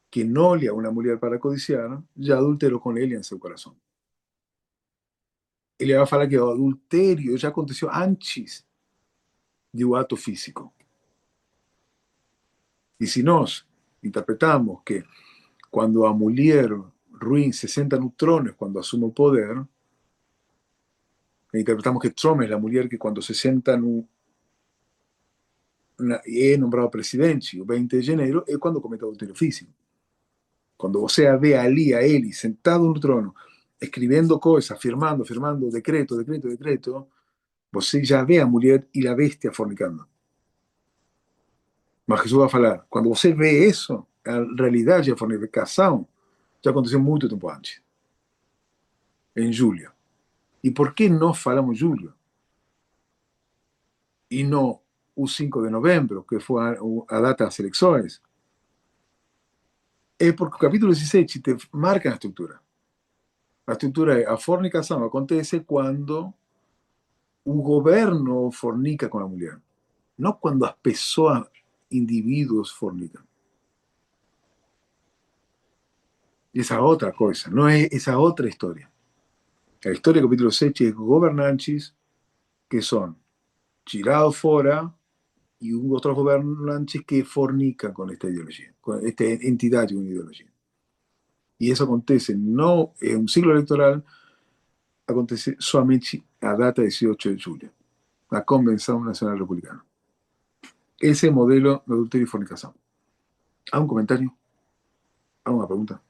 quien olha a una mujer para codiciar, ya adulteró con ella en su corazón. Ele vai falar que o adultério já aconteceu antes do ato físico. E se nós interpretamos que quando a mulher ruim se senta no trono, quando assume o poder, interpretamos que Trump é a mulher que quando se senta é nombrado presidente, o 20 de janeiro, é quando comete adultério físico. Quando você a vê ali, a ele, sentado no trono, escrevendo coisas, firmando, decreto, você já vê a mulher e a bestia fornicando. Mas Jesus vai falar, quando você vê isso, a realidade da fornicação já aconteceu muito tempo antes, em julho. E por que nós falamos julho? E não o 5 de novembro, que foi a data das eleições? É porque o capítulo 17 te marca a estrutura. A estrutura é, a fornicação acontece quando o governo fornica com a mulher, não quando as pessoas, indivíduos, fornicam. Esa otra cosa, no es esa otra historia. La historia del capítulo 7 es gobernantes que son tirados fuera y otros gobernantes que fornican con esta ideología, con esta entidad y una ideología. Y eso acontece no en un ciclo electoral, acontece solamente a data 18 de julio, la Convención Nacional Republicana. Ese modelo de adulterio y fornicación. ¿Hay un comentario? ¿Hay una pregunta?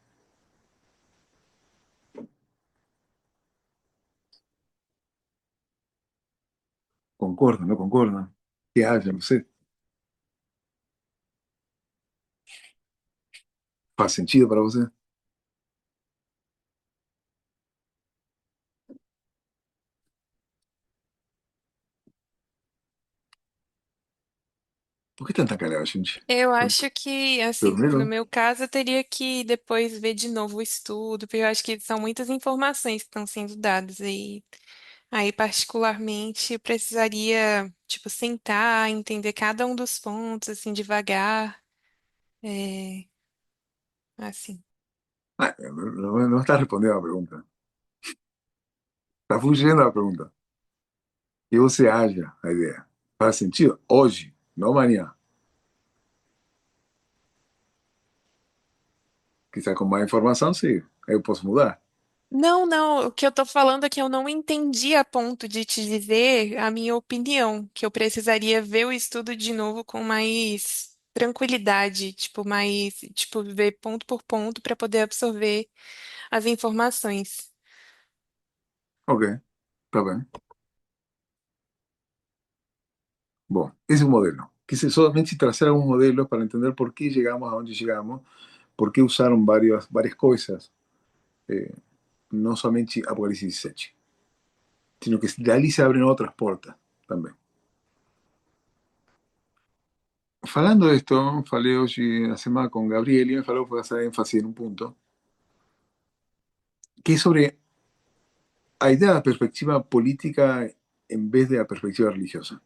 ¿Concordan? ¿No concordan? ¿Qué haya? No sé. ¿Faz sentido para usted? Por que tanta calada, gente? Eu acho que, assim, no Dormiram? meu caso, eu teria que depois ver de novo o estudo, porque eu acho que são muitas informações que estão sendo dadas aí particularmente, eu precisaria, tipo, sentar, entender cada um dos pontos, assim, devagar, é, assim. No está respondiendo a la pregunta. Está fugindo a pregunta. E você acha a ideia? Faz sentido? Hoje, não amanhã. Quizá com mais informação, sim. Aí eu posso mudar. Não, não, o que eu tô falando é que eu não entendi a ponto de te dizer a minha opinião, que eu precisaria ver o estudo de novo com mais tranquilidade, tipo, mais, tipo, ver ponto por ponto para poder absorver as informações. Ok, está bem. Bom, esse é o modelo. Quise solamente trazer alguns modelos para entender por que chegamos aonde chegamos, por que usaram várias coisas, eh, não somente Apocalipse 17, sino que dali se abrem outras portas também. Falando de esto, falei hoje na semana con Gabriel y me falou para hacer énfasis en un punto, que es sobre la idea de la perspectiva política en vez de la perspectiva religiosa.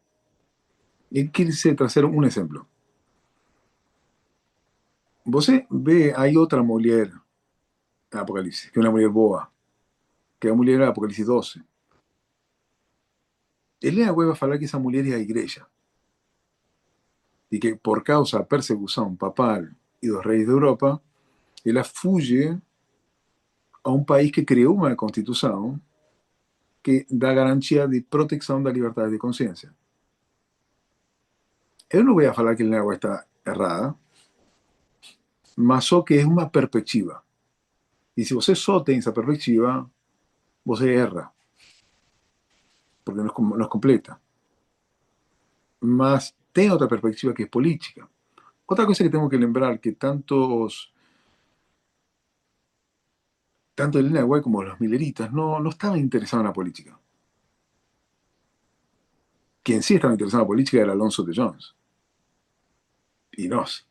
Y quise traer un ejemplo. Você ve, hay otra mujer en Apocalipsis, que es una mujer boa, que es la mujer de Apocalipsis 12. Elena White va a hablar que esa mujer es la iglesia y que por causa de la persecución papal y los reyes de Europa, ella fuge a un país que creó una constitución que da garantía de protección de la libertad de conciencia. Yo no voy a hablar que Elena White está errada, mas só que es una perspectiva. Y si você só tem esa perspectiva, você erra, porque no es completa. Mas tem otra perspectiva que es política. Otra cosa que tengo que lembrar que tanto Elena White como los mileritas no estaban interesados en la política. Quien sí estaba interesado en la política era Alonso de Jones. Y nos.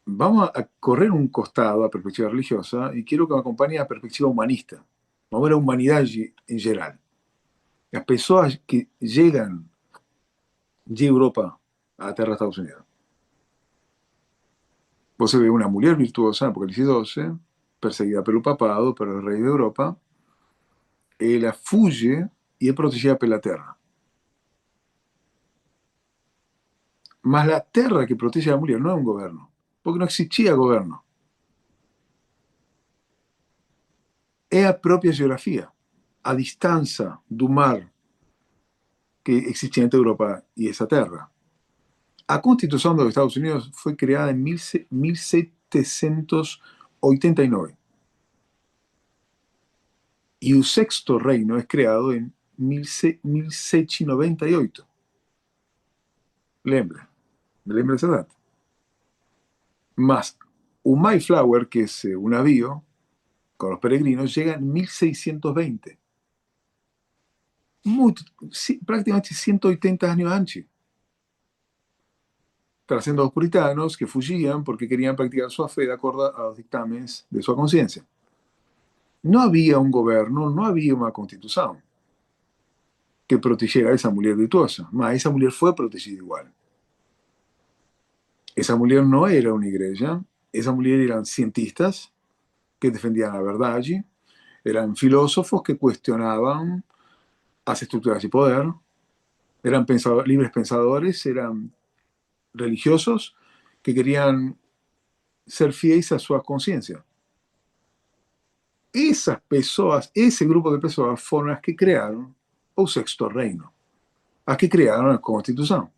Vamos a correr un costado a perspectiva religiosa y quiero que me acompañe a perspectiva humanista. Vamos a ver la humanidad en general. Las personas que llegan de Europa a la tierra de Estados Unidos. Você ve una mujer virtuosa en Apocalipsis 12, perseguida pelo papado, por el rey de Europa. Ella fuge y es protegida por la tierra. Mas la tierra que protege a la mujer no es un gobierno, porque no existía gobierno. Es la propia geografía, a distancia del mar que existía entre Europa y esa tierra. La Constitución de los Estados Unidos fue creada en 1789 y el Sexto Reino es creado en 1798. Lembra esa data. Mas un Mayflower, que es un navío con los peregrinos, llega en 1620. Prácticamente 180 años antes. Trayendo a los puritanos que fugían porque querían practicar su fe de acuerdo a los dictámenes de su conciencia. No había un gobierno, no había una constitución que protegiera a esa mujer virtuosa, mas esa mujer fue protegida igual. Esa mujer no era una iglesia, esa mujer eran cientistas que defendían la verdad, eran filósofos que cuestionaban las estructuras de poder, eran libres pensadores, eran religiosos que querían ser fieles a su conciencia. Esas personas, ese grupo de personas fueron las que crearon el Sexto Reino, las que crearon la Constitución.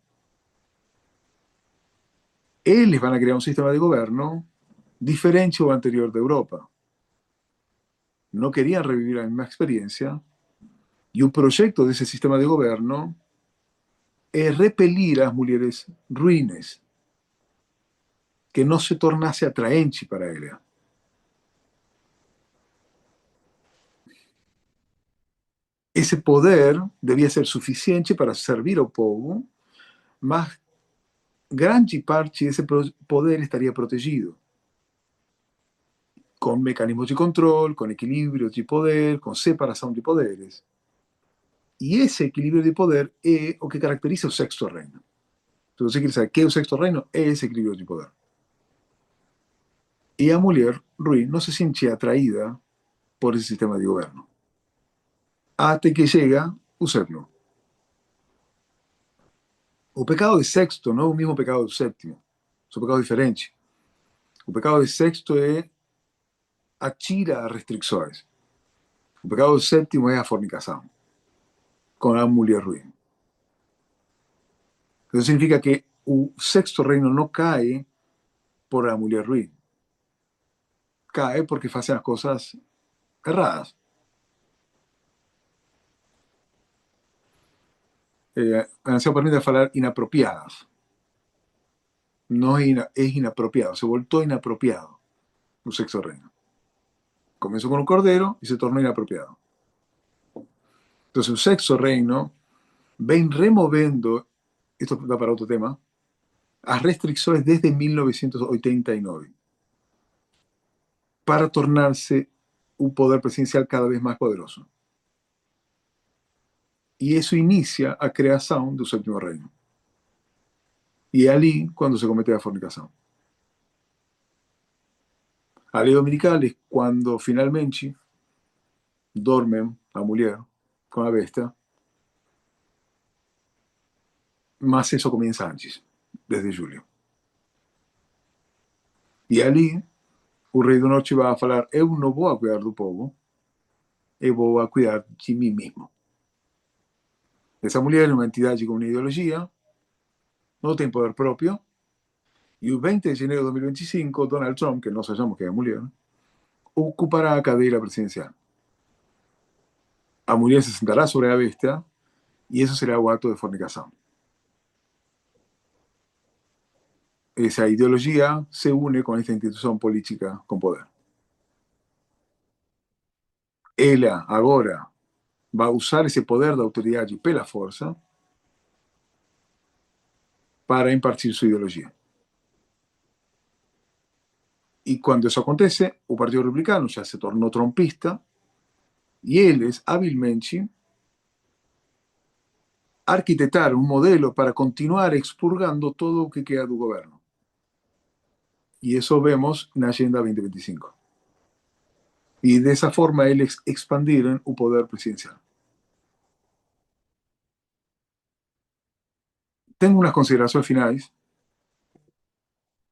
Ellos van a crear un sistema de gobierno diferente al anterior de Europa. No querían revivir la misma experiencia y un proyecto de ese sistema de gobierno es repelir a las mujeres ruines, que no se tornase atraente para ella. Ese poder debía ser suficiente para servir al pueblo, mas grande parte de ese poder estaría protegido, con mecanismos de control, con equilibrio de poder, con separación de poderes. Y ese equilibrio de poder es lo que caracteriza el Sexto Reino. Entonces, você quiere saber qué es el Sexto Reino? Es ese equilibrio de poder. Y la mujer ruin no se siente atraída por ese sistema de gobierno, hasta que llega el séptimo. El pecado de sexto no es el mismo pecado del séptimo, son pecados diferentes. El pecado de sexto es atira a restricciones. El pecado del séptimo es a fornicación con la mujer ruin. Eso significa que el Sexto Reino no cae por la mujer ruin, cae porque hacen las cosas erradas. Se permite hablar inapropiadas. No es inapropiado, se volvió inapropiado el Sexto Reino. Comenzó con un cordero y se tornó inapropiado. Entonces el Sexto Reino vem removendo, esto da para otro tema, as restrições desde 1989 para tornarse un poder presidencial cada vez más poderoso. Y eso inicia a creación del séptimo reino. Y es ali cuando se comete la fornicación. A lei dominical es cuando finalmente dormen a mujer con la bestia, mas eso comienza antes, desde julio. Y ali o rei do norte vai falar: eu não vou a cuidar do povo, eu vou a cuidar de mim mesmo. Essa mulher é uma entidade com uma ideologia, não tem poder próprio, e o 20 de janeiro de 2025, Donald Trump, que nós achamos que é a mulher, ocupará a cadeira presidencial. A mulher se sentará sobre a bestia e isso será o ato de fornicação. Essa ideologia se une com esta instituição política com poder. Ela agora vai usar esse poder da autoridade pela força para impartir sua ideologia. Y cuando eso acontece, el Partido Republicano ya se tornó trompista y ellos hábilmente arquitectaron un modelo para continuar expurgando todo lo que queda del gobierno. Y eso vemos en la Agenda 2025. Y de esa forma ellos expandieron el poder presidencial. Tengo unas consideraciones finales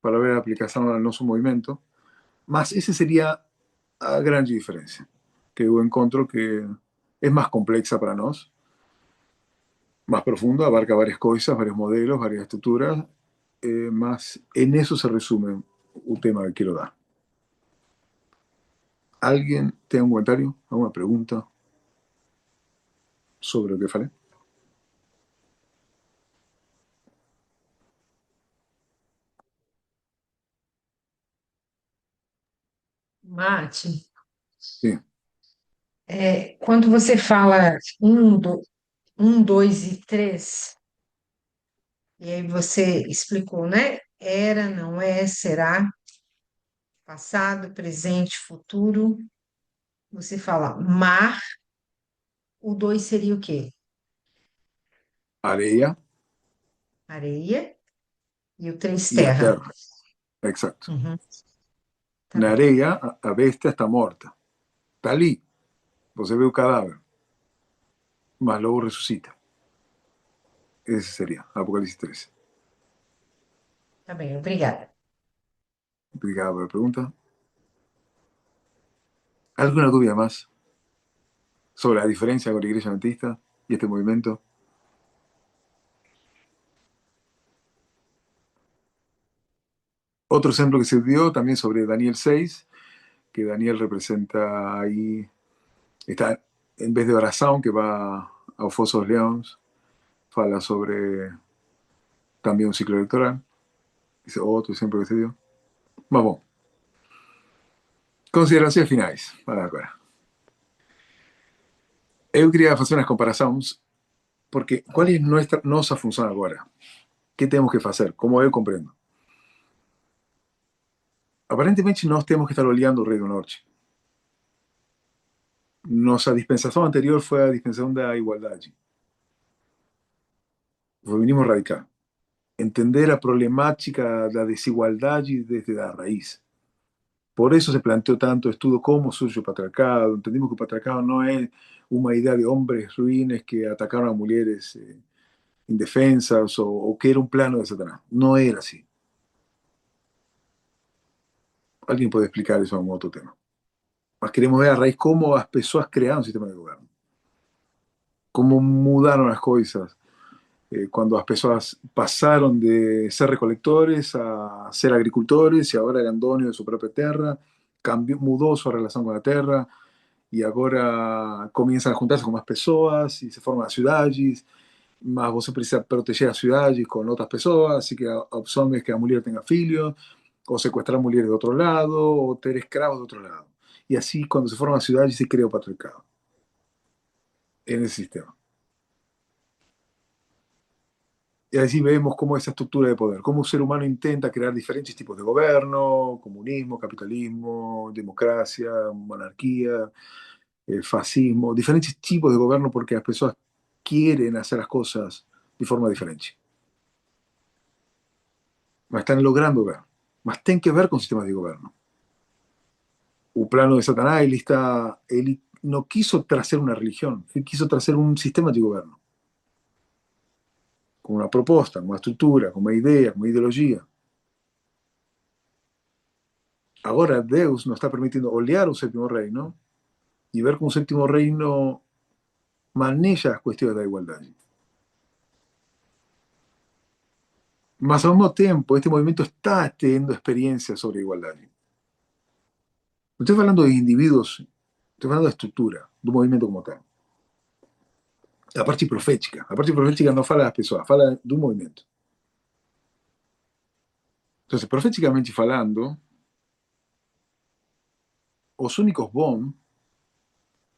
para ver la aplicación al nuestro movimiento, mas esa sería a gran diferencia, que yo encuentro que es más compleja para nosotros, más profundo, abarca varias cosas, varios modelos, varias estructuras, más en eso se resume el tema que quiero dar. ¿Alguien tiene un comentario, alguna pregunta sobre lo que falé? Mate, Sí. quando você fala um, dois e três, e aí você explicou, né? Era, não é, será, passado, presente, futuro. Você fala mar, o dois seria o quê? Areia Areia, e o três y a terra. terra. Exacto. Uhum, tá Na bem. areia, a bestia está morta. Está ali. Você vê o cadáver. Mas luego resucita. Ese sería Apocalipsis 13. Tá bem, obrigada. Obrigado por la pregunta. ¿Alguna duda más sobre la diferencia con la Iglesia Adventista y este movimiento? Otro ejemplo que se dio también sobre Daniel 6, que Daniel representa ahí, está en vez de oración que va a Foso dos Leones, fala sobre también un ciclo electoral. Dice otro ejemplo que se dio. Mas bom, considerações finais para agora. Eu queria fazer umas comparações, porque qual é nossa função agora? O que temos que fazer? Como eu compreendo. Aparentemente nós temos que estar olhando o Rei do Norte. Nossa dispensação anterior foi a dispensação da igualdade. O feminismo radical. Entender a problemática da desigualdade desde a raiz. Por eso se planteó tanto estudio cómo surge el patriarcado. Entendimos que el patriarcado no es una idea de hombres ruines que atacaron a mujeres indefensas o que era un plano de Satanás. No era así. Alguien puede explicar eso en otro tema. Mas queremos ver a raíz cómo las personas crearon un sistema de gobierno. Cómo mudaron las cosas. Cuando las personas pasaron de ser recolectores a ser agricultores y ahora eran dueños de su propia tierra, mudó su relación con la tierra y ahora comienzan a juntarse con más personas y se forman las ciudades, mas você precisa proteger las ciudades con otras personas, así que a opción es que la mujer tenga filhos, o secuestrar mujeres de otro lado, o tener esclavos de otro lado. Y así cuando se forman las ciudades se crea el patriarcado en ese sistema. Y así vemos cómo esa estructura de poder, cómo un ser humano intenta crear diferentes tipos de gobierno, comunismo, capitalismo, democracia, monarquía, fascismo, diferentes tipos de gobierno porque las personas quieren hacer las cosas de forma diferente. Mas están logrando ver. Mas tem que ver con sistemas de gobierno. O plano de Satanás, él no quiso traer una religión, él quiso traer un sistema de gobierno. Con una propuesta, con una estructura, con una idea, con una ideología. Ahora Deus nos está permitiendo olhar o séptimo reino y ver cómo el séptimo reino maneja las cuestiones de la igualdad. Mas al mismo tiempo, este movimiento está teniendo experiencias sobre igualdad. No estoy hablando de individuos, estoy hablando de estructura, de un movimiento como tal. La parte profética no fala das pessoas, fala do movimento. Entonces, proféticamente falando, os únicos bons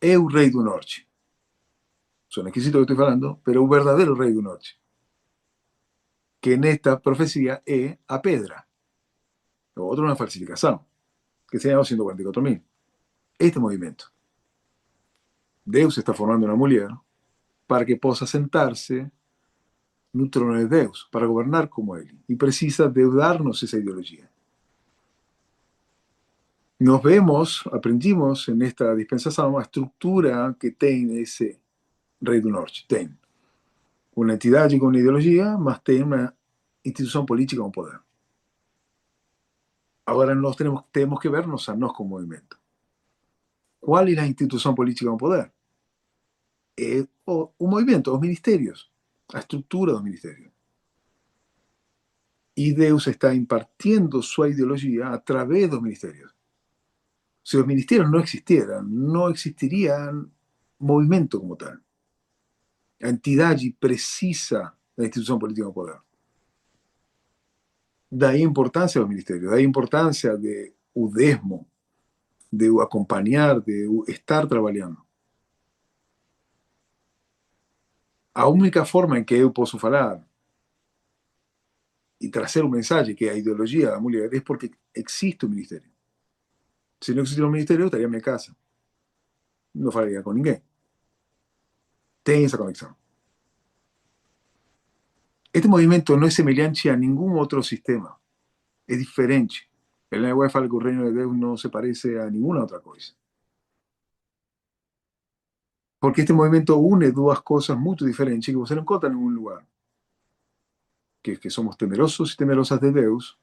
é o rei do norte. Suena exquisito lo que estoy falando, pero o verdadeiro rei do norte. Que nesta profecía é a pedra. O outro é uma falsificação, que se llama 144.000. Este movimento. Deus está formando uma mulher para que possa sentar-se no trono de Deus, para governar como ele. E precisa Deus dar-nos essa ideologia. Nos vemos, aprendimos nesta dispensação a estrutura que tem esse rei do norte. Tem uma entidade com uma ideologia, mas tem uma instituição política com poder. Agora nós temos que vernos a nós como movimento. Qual é a instituição política com poder? É o movimento, os ministérios, a estrutura dos ministérios. E Deus está impartiendo sua ideologia a través dos ministérios. Si los ministerios no existieran, no existiría movimiento como tal. La entidad precisa de la institución política de poder. Da ahí importancia a los ministerios, da ahí importancia de udesmo, de acompañar, de estar trabajando. A única forma en que eu posso falar y trazer un mensaje que a ideología da mulher es porque existe un ministerio. Si no existiera un ministerio, estaría en mi casa. No falaría con ninguém. Tem esa conexión. Este movimiento no es semejante a ningún otro sistema. Es diferente. El lenguaje fala que el reino de Dios no se parece a ninguna otra cosa. Porque este movimiento une dos cosas muy diferentes que você no encontra en ningún lugar. Que es que somos temerosos y temerosas de Dios,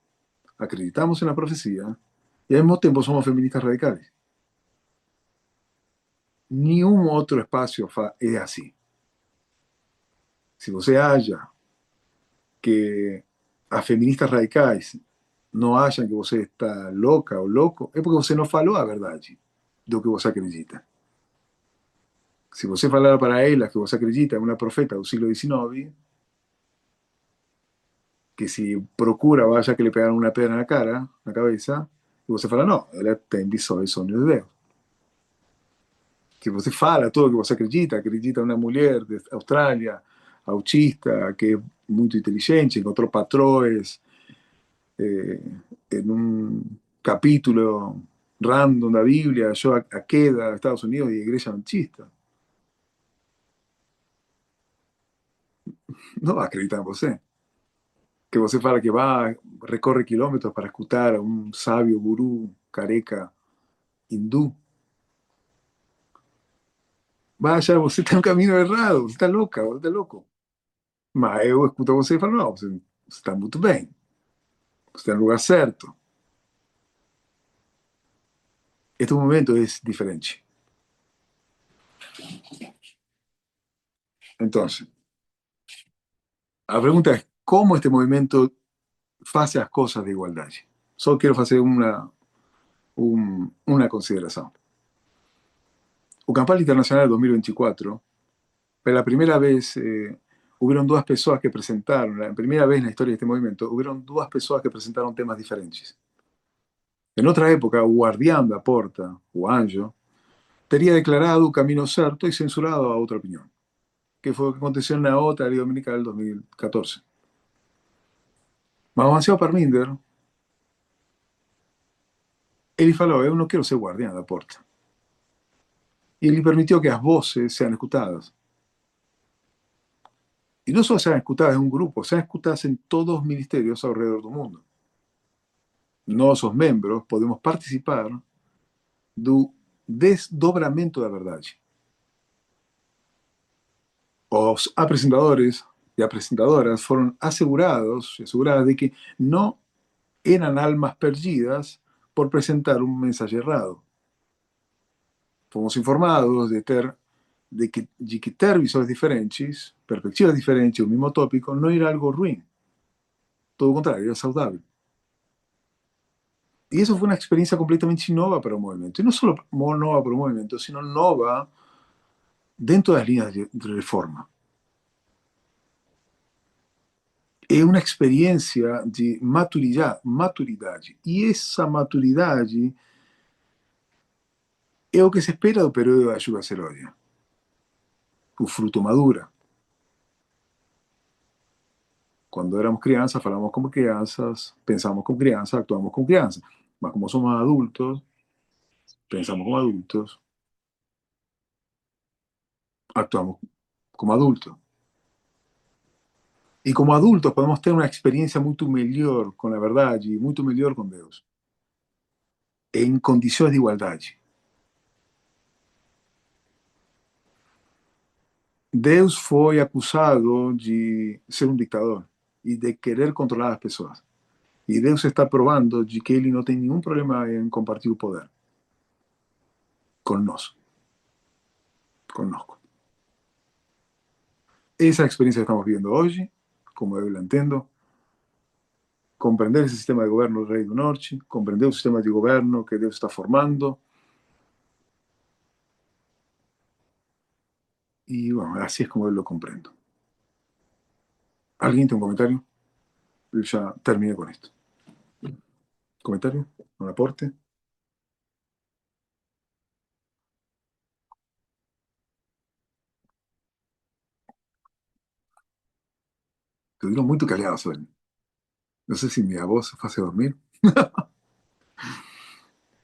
acreditamos en la profecía y al mismo tiempo somos feministas radicales. Ni un otro espacio es así. Si você acha que as feministas radicais não acham que você está louca ou louco, é porque você não falou a verdade do que você acredita. Se você falar para elas que você acredita em uma profeta do século XIX, que se procura vaya que le pegaron una pedra na cara, na cabeça, e você fala, não, ela tem visões e sonhos de Deus. Se você fala tudo que você acredita em uma mulher de Austrália, autista, que é muito inteligente, encontrou patrões en un capítulo random da Biblia, yo a queda de Estados Unidos y iglesia manchista. No va a acreditar en você. Que você fala que va, recorre kilómetros para escutar a un sabio gurú careca hindú. Vaya, você está en un camino errado, você está louca, você está louco. Mas eu escuto você e falo, não, você está muito bem. Você está no lugar certo. Este momento es diferente. Entonces, la pregunta es, ¿cómo este movimiento hace las cosas de igualdad? Solo quiero hacer una consideración. O Campal Internacional 2024, por la primera vez, hubieron dos personas que presentaron, la primera vez en la historia de este movimiento, hubieron dos personas que presentaron temas diferentes. En otra época, o guardián da porta, o anjo, teria declarado o camino certo y censurado a otra opinión, que fue lo que aconteció en la otra ley dominical del 2014. Mas o Ansel Parminder, ele falou, eu não quero ser guardião da porta. E ele permitiu que as vozes sejam escutadas. E não só sejam escutadas em um grupo, sejam escutadas em todos os ministérios ao redor do mundo. Nós, os membros, podemos participar do desdobramento da verdade. Os apresentadores e apresentadoras foram assegurados de que não eram almas perdidas por apresentar um mensaje errado. Fomos informados de que ter visões diferentes, perspectivas diferentes, o mesmo tópico, não era algo ruim. Todo o contrário, era saudável. E isso foi uma experiência completamente nova para o movimento. E não só nova para o movimento, sino nova dentro das linhas de reforma. É uma experiência de maturidade. E essa maturidade é o que se espera do período da Yuga Ceródia. O fruto madura. Quando éramos crianças, falamos como crianças, pensamos como crianças, actuamos como crianças. Mas como somos adultos, pensamos como adultos, actuamos como adultos. E como adultos podemos ter uma experiência muito melhor com a verdade e muito melhor com Deus. Em condições de igualdade. Deus foi acusado de ser um ditador e de querer controlar as pessoas. E Deus está provando de que ele não tem nenhum problema em compartilhar o poder conosco. Esa experiencia que estamos viviendo hoy, como eu la entendo, comprender ese sistema de gobierno del Rei do Norte, comprender el sistema de gobierno que Deus está formando. Y bueno, así es como yo lo comprendo. ¿Alguien tiene un comentario? Yo ya terminé con esto. ¿Comentario? ¿Un aporte? Estuvieron muy callados hoy. No sé si mi voz se hace dormir.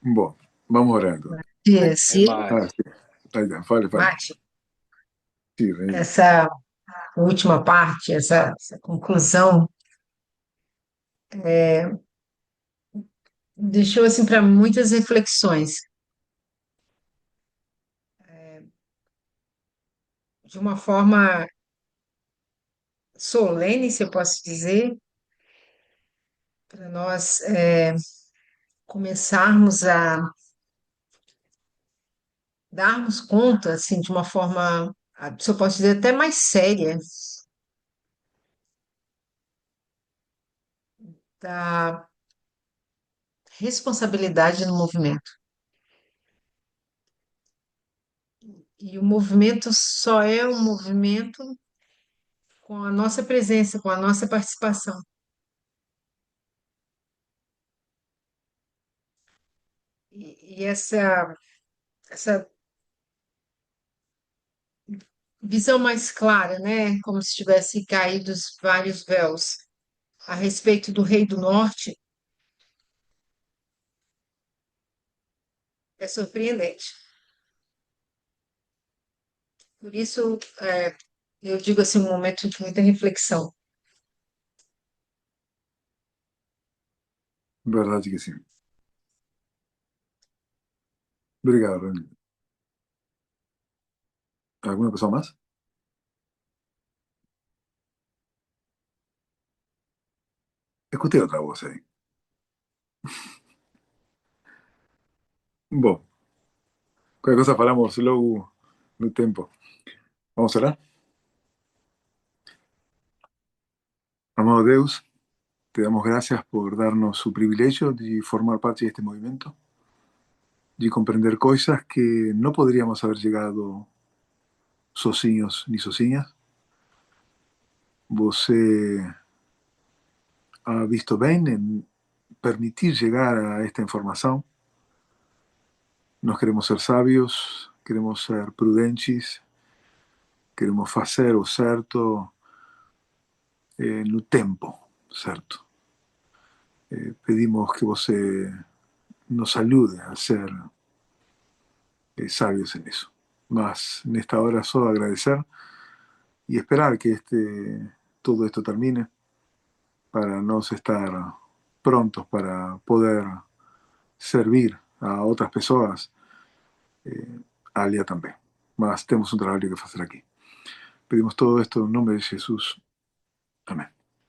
Bom, vamos orando. Ciro, Ah, sí. Ahí está, fale. Mate, Sí, Rei. essa última parte, essa conclusão, deixou assim para muitas reflexões. De uma forma solene, se eu posso dizer, para nós começarmos a darmos conta, assim, de uma forma, se eu posso dizer, até mais séria, da responsabilidade no movimento. E o movimento só é um movimento com a nossa presença, com a nossa participação. E essa visão mais clara, né? Como se tivesse caído vários véus a respeito do Rei do Norte, é surpreendente. Por isso, eu digo assim, um momento de muita reflexão. Verdade que sim. Obrigado, Rei. ¿Alguna pessoa más? Escutei outra voz aí. Bom, qualquer coisa falamos logo no tempo. Vamos a orar? Amado Deus, te damos gracias por darnos su privilegio de formar parte de este movimiento, de comprender cosas que no podríamos haber llegado sozinhos ni sozinhas. Você ha visto bem en permitir llegar a esta información. Nós queremos ser sabios, queremos ser prudentes, queremos fazer o certo no tempo certo. pedimos que vos nos ayude a ser sabios en eso. Más en esta hora solo agradecer y esperar que todo esto termine para nos estar prontos para poder servir a outras pessoas allá também. Mas temos um trabalho que fazer aqui. Pedimos todo esto en nombre de Jesús. Amén.